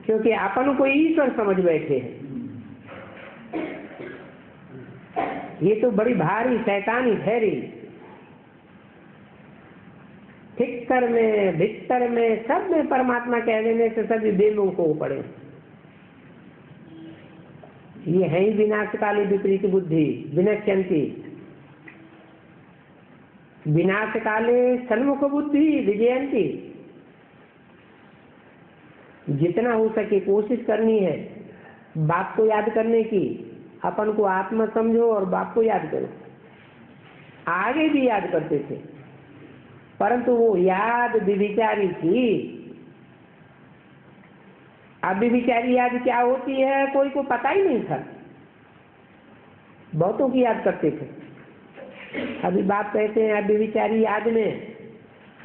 Speaker 1: क्योंकि अपन को ईश्वर समझ बैठे हैं। ये तो बड़ी भारी शैतानी ठहरी। ठिक्कर में भिक्तर में सब में परमात्मा कह देने से सभी बेमुख को पड़े। ये है ही विनाशकाली विपरीत बुद्धि विनश्यंती। विनाशकाले सन्मुख बुद्धि विजयंती। जितना हो सके कोशिश करनी है बाप को याद करने की। अपन को आत्मा समझो और बाप को याद करो। आगे भी याद करते थे परंतु वो याद विविचारी थी। अब विविचारी याद क्या होती है कोई को पता ही नहीं था। बहुतों की याद करते थे। अभी बाप कहते हैं अब विविचारी याद में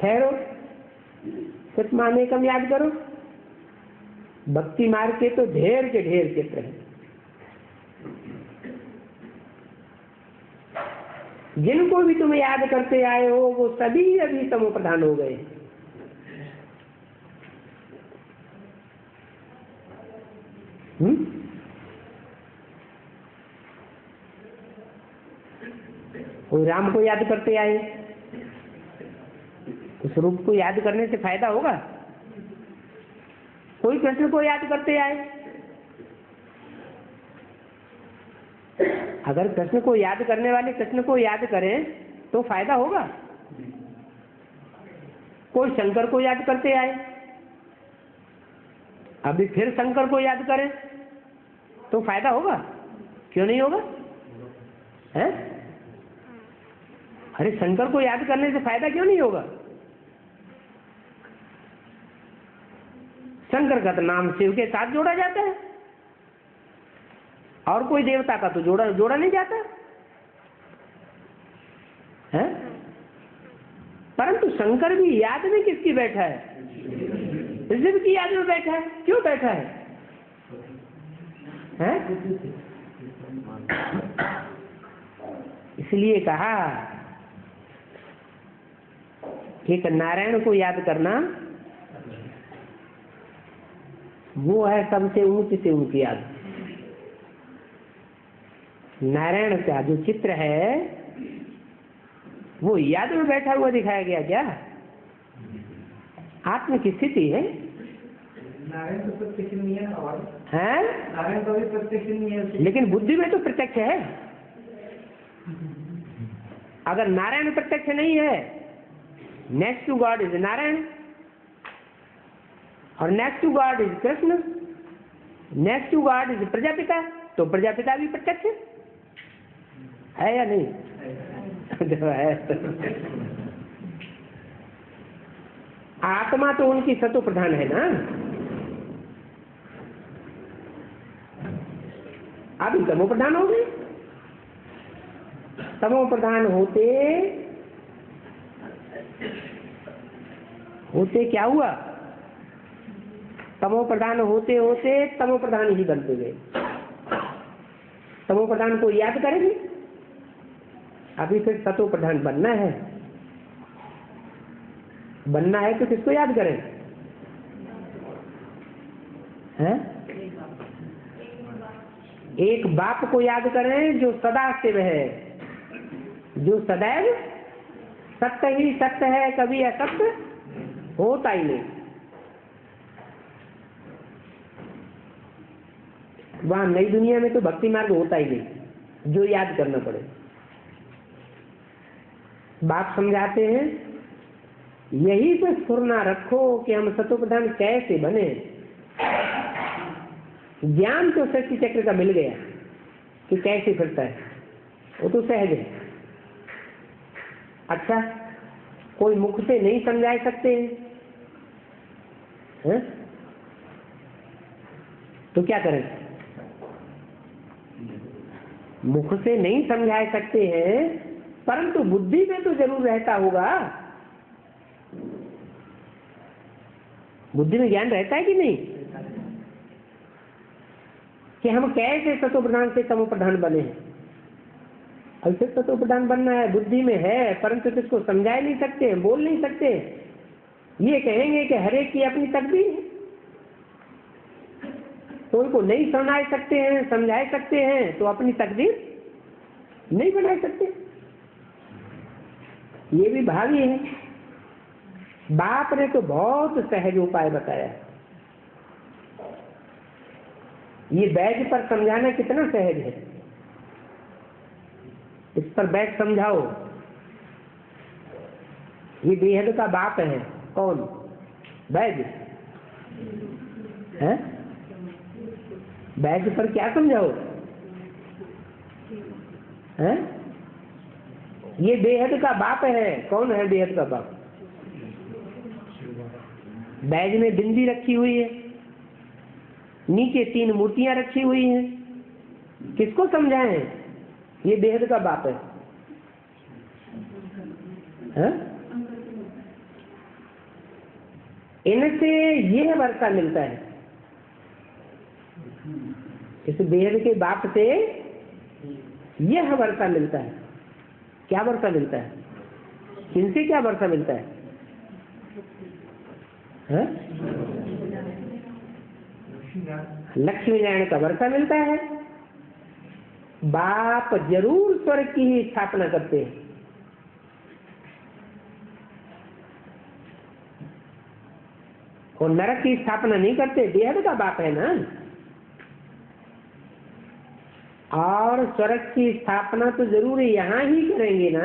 Speaker 1: ठहरो, सिर्फ माने कम याद करो। भक्ति मार्ग के तो ढेर के ढेर चित्र है। जिनको भी तुम याद करते आए हो वो सभी अभी तमो प्रधान हो गए। कोई राम को याद करते आए, उस रूप को याद करने से फायदा होगा? कोई कृष्ण को याद करते आए, अगर कृष्ण को याद करने वाले कृष्ण को याद करें तो फायदा होगा? कोई शंकर को याद करते आए, अभी फिर शंकर को याद करें तो फायदा होगा? क्यों नहीं होगा? है? अरे शंकर को याद करने से फायदा क्यों नहीं होगा? शंकर का तो नाम शिव के साथ जोड़ा जाता है, और कोई देवता का तो जोड़ा नहीं जाता है। परंतु शंकर भी याद में किसकी बैठा है? शिव की याद में बैठा है। क्यों बैठा है? इसलिए कहा एक नारायण को याद करना वो है सबसे ऊंच से ऊंच याद। नारायण का जो चित्र है वो याद में बैठा हुआ दिखाया गया क्या? आत्म की स्थिति है।
Speaker 2: नारायण तो प्रत्यक्ष नहीं है,
Speaker 1: नारायण
Speaker 2: तो भी प्रत्यक्ष नहीं है,
Speaker 1: लेकिन बुद्धि में तो प्रत्यक्ष है। अगर नारायण प्रत्यक्ष नहीं है, next to God is Narayan, और next to God is Krishna, next to God is Prajapita, तो प्रजापिता भी प्रत्यक्ष है या नहीं? है। आत्मा तो उनकी सतो प्रधान है ना। अभी तमो प्रधान हो गए। तमो प्रधान होते क्या हुआ? तमो प्रधान होते होते तमो प्रधान ही बनते गए। तमो प्रधान को याद करेंगे, अभी फिर सतो प्रधान बनना है। बनना है तो किसको याद करें? हैं? एक बाप को याद करें जो सदा शिव है, जो सदैव सत्य ही सत्य है, कभी असत्य होता ही नहीं। वहां नई दुनिया में तो भक्ति मार्ग होता ही नहीं जो याद करना पड़े। बाप समझाते हैं यही पे स्फुरना रखो कि हम सतो प्रधान कैसे बने। ज्ञान तो शक्ति चक्र का मिल गया कि कैसे फिरता है, वो तो सहज है। अच्छा, कोई मुख से नहीं समझा सकते हैं? तो क्या करें? मुख से नहीं समझा सकते हैं, परंतु बुद्धि में तो जरूर रहता होगा। बुद्धि में ज्ञान रहता है कि नहीं, कि हम कैसे सतो प्रधान से तमो प्रधान बने हैं। ऐसे सतो प्रधान बनना है, बुद्धि में है, परंतु किसको समझा नहीं सकते, बोल नहीं सकते। ये कहेंगे कि हर एक की अपनी तकदीर है, तो उनको नहीं समझा सकते हैं, समझा सकते हैं तो अपनी तकदीर नहीं बना सकते। ये भी भावी है। बाप ने तो बहुत सहज उपाय बताया। ये बैठ पर समझाना कितना सहज है। इस पर बैठ समझाओ। ये बेहद का बाप है। कौन? बैठ है। बैठ पर क्या समझाओ है? ये बेहद का बाप है। कौन है बेहद का बाप? बैग में बिंदी रखी हुई है, नीचे 3 मूर्तियां रखी हुई हैं। किसको समझाएं? ये बेहद का बाप है। इनसे यह वर्षा मिलता है। इस बेहद के बाप से यह वर्षा मिलता है। क्या वर्षा मिलता है? किनसे क्या वर्षा मिलता है? लक्ष्मी नारायण का वर्षा मिलता है। बाप जरूर स्वर्ग की ही स्थापना करते हैं। और नरक की स्थापना नहीं करते, बेहद का बाप है ना। और स्वर्ग की स्थापना तो जरूर यहाँ ही करेंगे ना,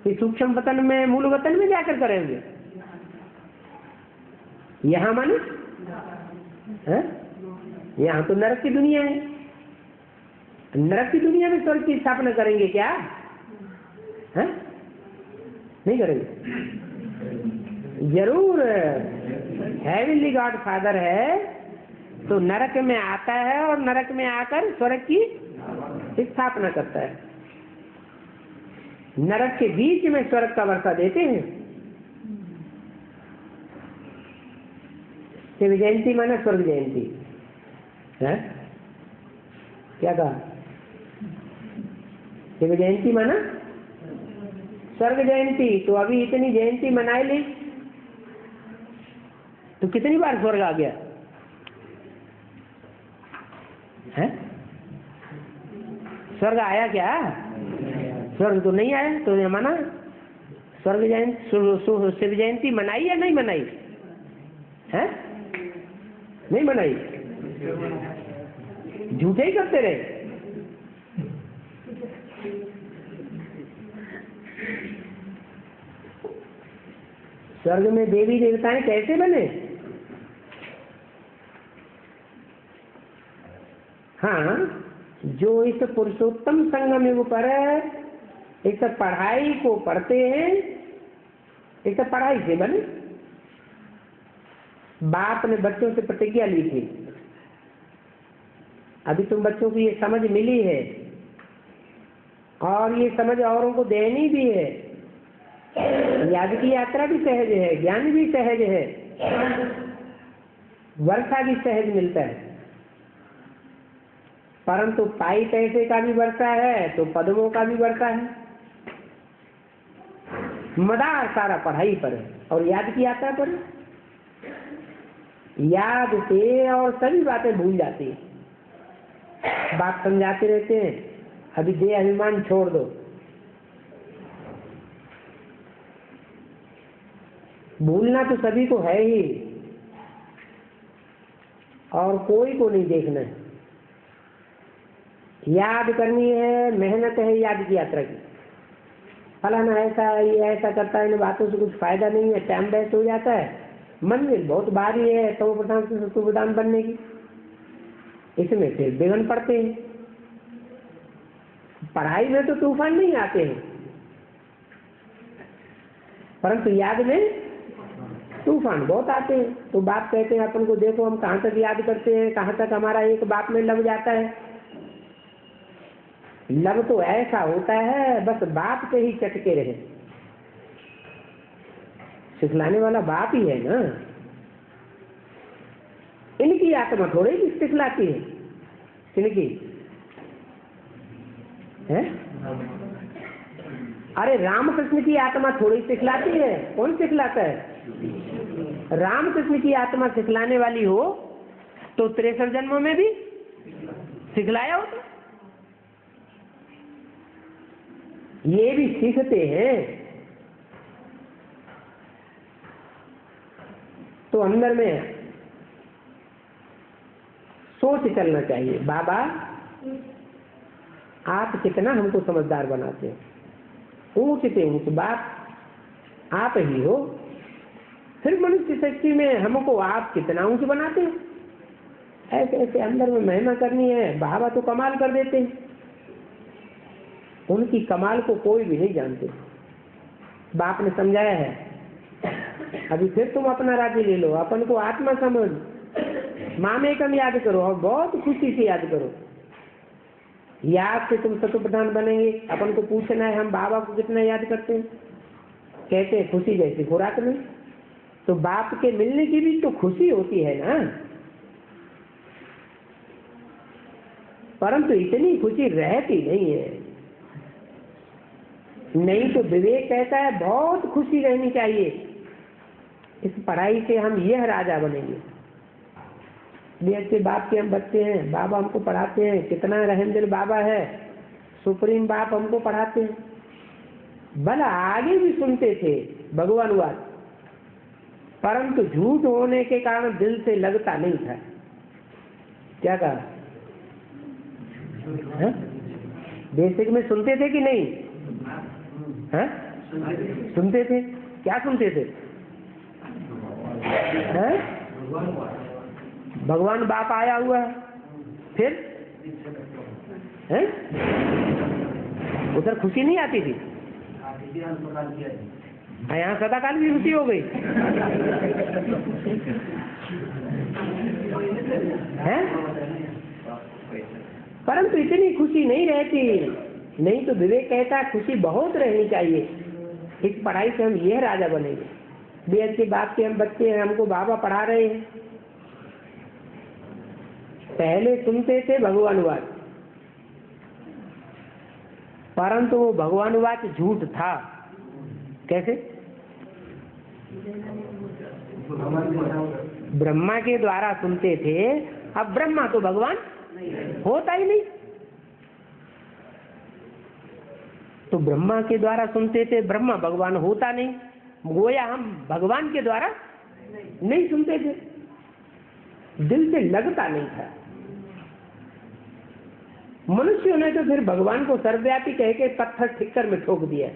Speaker 1: कि सूक्ष्म वतन में, मूल वतन में जाकर करेंगे। यहाँ माने यहाँ तो नरक की दुनिया है। नरक की दुनिया में स्वर्ग की स्थापना करेंगे क्या? नहीं करेंगे। जरूर हेवनली गॉड फादर है तो नरक में आता है और नरक में आकर स्वर्ग की स्थापना करता है। नरक के बीच में स्वर्ग का वर्षा देते हैं। शिव जयंती माना स्वर्ग जयंती है। क्या कहा? शिव जयंती माना स्वर्ग जयंती। तो अभी इतनी जयंती मनाई ली तो कितनी बार स्वर्ग आ गया है? स्वर्ग आया क्या? स्वर्ग तो नहीं आया। तो ये माना स्वर्ग जयंती, शिव जयंती मनाई या नहीं मनाई है? नहीं मनाई, झूठे ही करते रहे। स्वर्ग में देवी देवताएं कैसे बने? हाँ, जो इस पुरुषोत्तम संगम युग पर एक तो पढ़ाई को पढ़ते हैं, एक तो पढ़ाई से बने। बाप ने बच्चों से प्रतिज्ञा ली थी, अभी तुम बच्चों को ये समझ मिली है और ये समझ औरों को देनी भी है। याद की यात्रा भी सहज है, ज्ञान भी सहज है, वर्षा भी सहज मिलता है। परंतु पाई पैसे का भी वर्षा है तो पद्मों का भी वर्षा है। मदार सारा पढ़ाई पर है और याद की यात्रा पर है। याद से और सभी बातें भूल जाती है। बात समझाते रहते हैं, अभी दे अभिमान छोड़ दो। भूलना तो सभी को है ही और कोई को नहीं देखना है। याद करनी है, मेहनत है याद की यात्रा की। फलाना ऐसा है, ये ऐसा करता है, इन बातों से कुछ फायदा नहीं है, टाइम वेस्ट हो जाता है। मंजिल बहुत भारी है तमो प्रधान से सत्व प्रधान बनने की, इसमें फिर विघ्न पड़ते हैं। पढ़ाई में तो तूफान नहीं आते हैं, परंतु याद में तूफान बहुत आते हैं। तो बाप कहते हैं अपन को, देखो हम कहाँ तक याद करते हैं, कहाँ तक हमारा एक बाप में लग जाता है। लग तो ऐसा होता है बस बाप पे ही चटके रहे। सिखलाने वाला बाप ही है ना। इनकी आत्मा थोड़ी ही सिखलाती है। इनकी है? अरे रामकृष्ण की आत्मा थोड़ी सिखलाती है। कौन सिखलाता है? रामकृष्ण की आत्मा सिखलाने वाली हो तो 63 जन्मों में भी सिखलाया होता। ये भी सीखते हैं। तो अंदर में सोच चलना चाहिए, बाबा आप कितना हमको समझदार बनाते हैं। ऊंच से ऊंच बाप आप ही हो, फिर मनुष्य शक्ति में हमको आप कितना ऊंच बनाते हैं। ऐसे ऐसे अंदर में महिमा करनी है। बाबा तो कमाल कर देते हैं, उनकी कमाल को कोई भी नहीं जानते। बाप ने समझाया है, अभी फिर तुम अपना राज्य ले लो, अपन को आत्मा समझ, मामेकम याद करो और बहुत खुशी से याद करो। याद से तुम सत्व प्रधान बनेंगे। अपन को पूछना है हम बाबा को कितना याद करते हैं। कहते हैं खुशी जैसी खुराक में। तो बाप के मिलने की भी तो खुशी होती है ना, परंतु इतनी खुशी रहती नहीं है। नहीं तो विवेक कहता है बहुत खुशी रहनी चाहिए, इस पढ़ाई से हम यह राजा बनेंगे। बेद के बाप के हम बच्चे हैं, बाबा हमको पढ़ाते हैं, कितना रहमदिल बाबा है, सुप्रीम बाप हमको पढ़ाते हैं। भला आगे भी सुनते थे भगवानवाद, परंतु झूठ होने के कारण दिल से लगता नहीं था। क्या कहा? बेसिक में सुनते थे कि नहीं? है? सुनते थे। क्या सुनते थे? है? भगवान बाप आया हुआ है, फिर है? उधर खुशी नहीं आती थी? यहाँ सदाकाल की खुशी हो गई है? परंतु इतनी खुशी नहीं रहती। नहीं तो विवेक कहता खुशी बहुत रहनी चाहिए, इस पढ़ाई से हम यह राजा बनेंगे। बेद के बाप के हम बच्चे हैं, हमको बाबा पढ़ा रहे हैं। पहले सुनते थे भगवानवाद, परंतु वो भगवानवाद झूठ था। कैसे? ब्रह्मा के द्वारा सुनते थे, अब ब्रह्मा तो भगवान होता ही नहीं, तो ब्रह्मा के द्वारा सुनते थे, ब्रह्मा भगवान होता नहीं, गोया हम भगवान के द्वारा नहीं सुनते थे, दिल से लगता नहीं था। मनुष्यों ने तो फिर भगवान को सर्वव्यापी कह के पत्थर ठिक्कर में ठोक दिया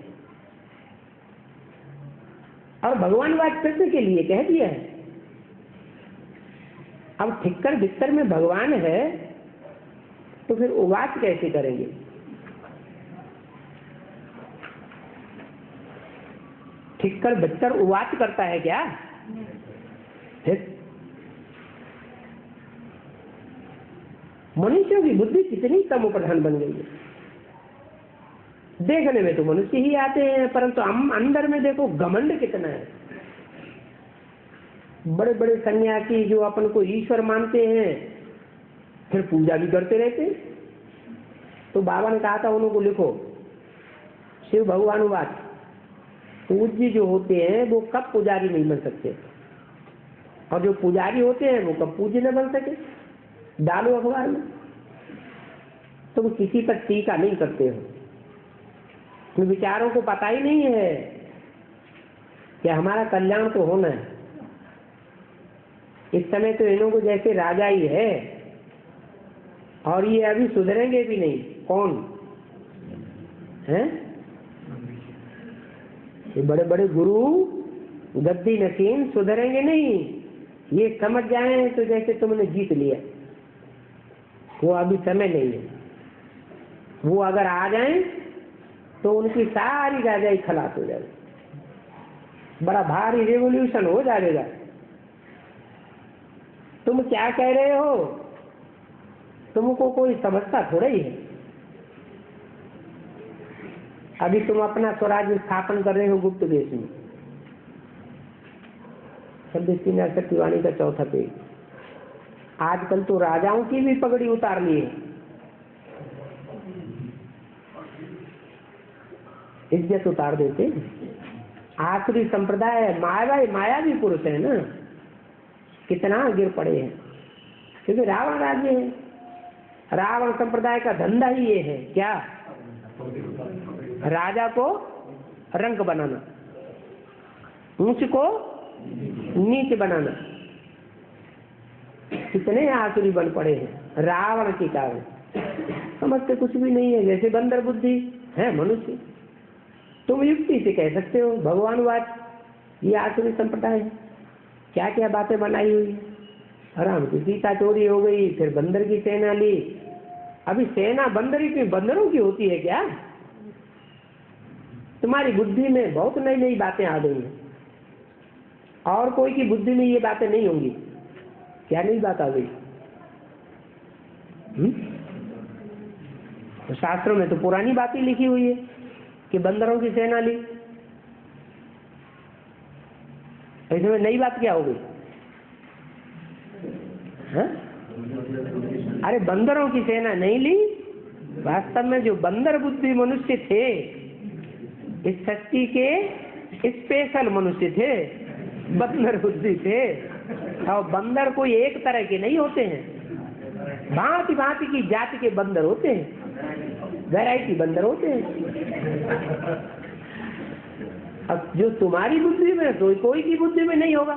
Speaker 1: और भगवानवाद कृष्ण के लिए कह दिया है। अब ठिक्कर बिस्तर में भगवान है तो फिर उवाच कैसे करेंगे? ठिक्कर बिस्तर उवाच करता है क्या? फिर मनुष्यों की बुद्धि कितनी कम प्रधान बन गई है। देखने में तो मनुष्य ही आते हैं, परंतु हम अंदर में देखो घमंड कितना है। बड़े बड़े सन्यासी जो अपन को ईश्वर मानते हैं, फिर पूजा भी करते रहते। तो बाबा ने कहा था उनको लिखो शिव भगवानुवाद। पूज्य जो होते हैं वो कब पुजारी नहीं बन सकते, और जो पुजारी होते हैं वो कब पूज्य न बन सके। डालो अखबार में, तुम किसी पर टीका नहीं करते हो, तो विचारों को पता ही नहीं है कि हमारा कल्याण तो होना है। इस समय तो इन्हों को जैसे राजा ही है, और ये अभी सुधरेंगे भी नहीं। कौन है? ये बड़े बड़े गुरु गद्दी नसीम सुधरेंगे नहीं। ये समझ जाए तो जैसे तुमने जीत लिया, वो अभी समय नहीं है। वो अगर आ जाएं तो उनकी सारी राजाई खलास हो जाएगी, बड़ा भारी रेवोल्यूशन हो जाएगा। तुम क्या कह रहे हो? तुमको कोई समझता थोड़ा ही है। अभी तुम अपना स्वराज्य स्थापन कर रहे हो गुप्त देश में। 26 सत्यवाणी का चौथा पेज। आजकल तो राजाओं की भी पगड़ी उतार ली है, इज्जत उतार देते। आखिरी संप्रदाय मायावी पुरुष है ना, कितना गिर पड़े हैं, क्योंकि रावण राज्य है। रावण संप्रदाय का धंधा ही ये है, क्या? राजा को रंक बनाना, ऊंच को नीच बनाना। कितने आसुरी बन पड़े हैं रावण के कारण। समझते कुछ भी नहीं है, जैसे बंदर बुद्धि है मनुष्य। तुम युक्ति से कह सकते हो भगवानवाद ये आसुरी संप्रदाय है, क्या क्या बातें बनाई हुई है। राम की सीता चोरी हो गई, फिर बंदर की सेना ली। अभी सेना बंदरों की होती है क्या? तुम्हारी बुद्धि में बहुत नई नई बातें आ गई हैं, और कोई की बुद्धि में ये बातें नहीं होंगी। क्या नई बात आ गई? तो शास्त्रों में तो पुरानी बातें लिखी हुई है कि बंदरों की सेना ली। इसमें नई बात क्या हो गई? अरे बंदरों की सेना नहीं ली, वास्तव में जो बंदर बुद्धि मनुष्य थे इस सृष्टि के स्पेशल मनुष्य थे, बंदर बुद्धि थे। और बंदर कोई एक तरह के नहीं होते हैं, भांति भांति की जाति के बंदर होते हैं, वैरायटी बंदर होते हैं। अब जो तुम्हारी बुद्धि में कोई की बुद्धि में नहीं होगा।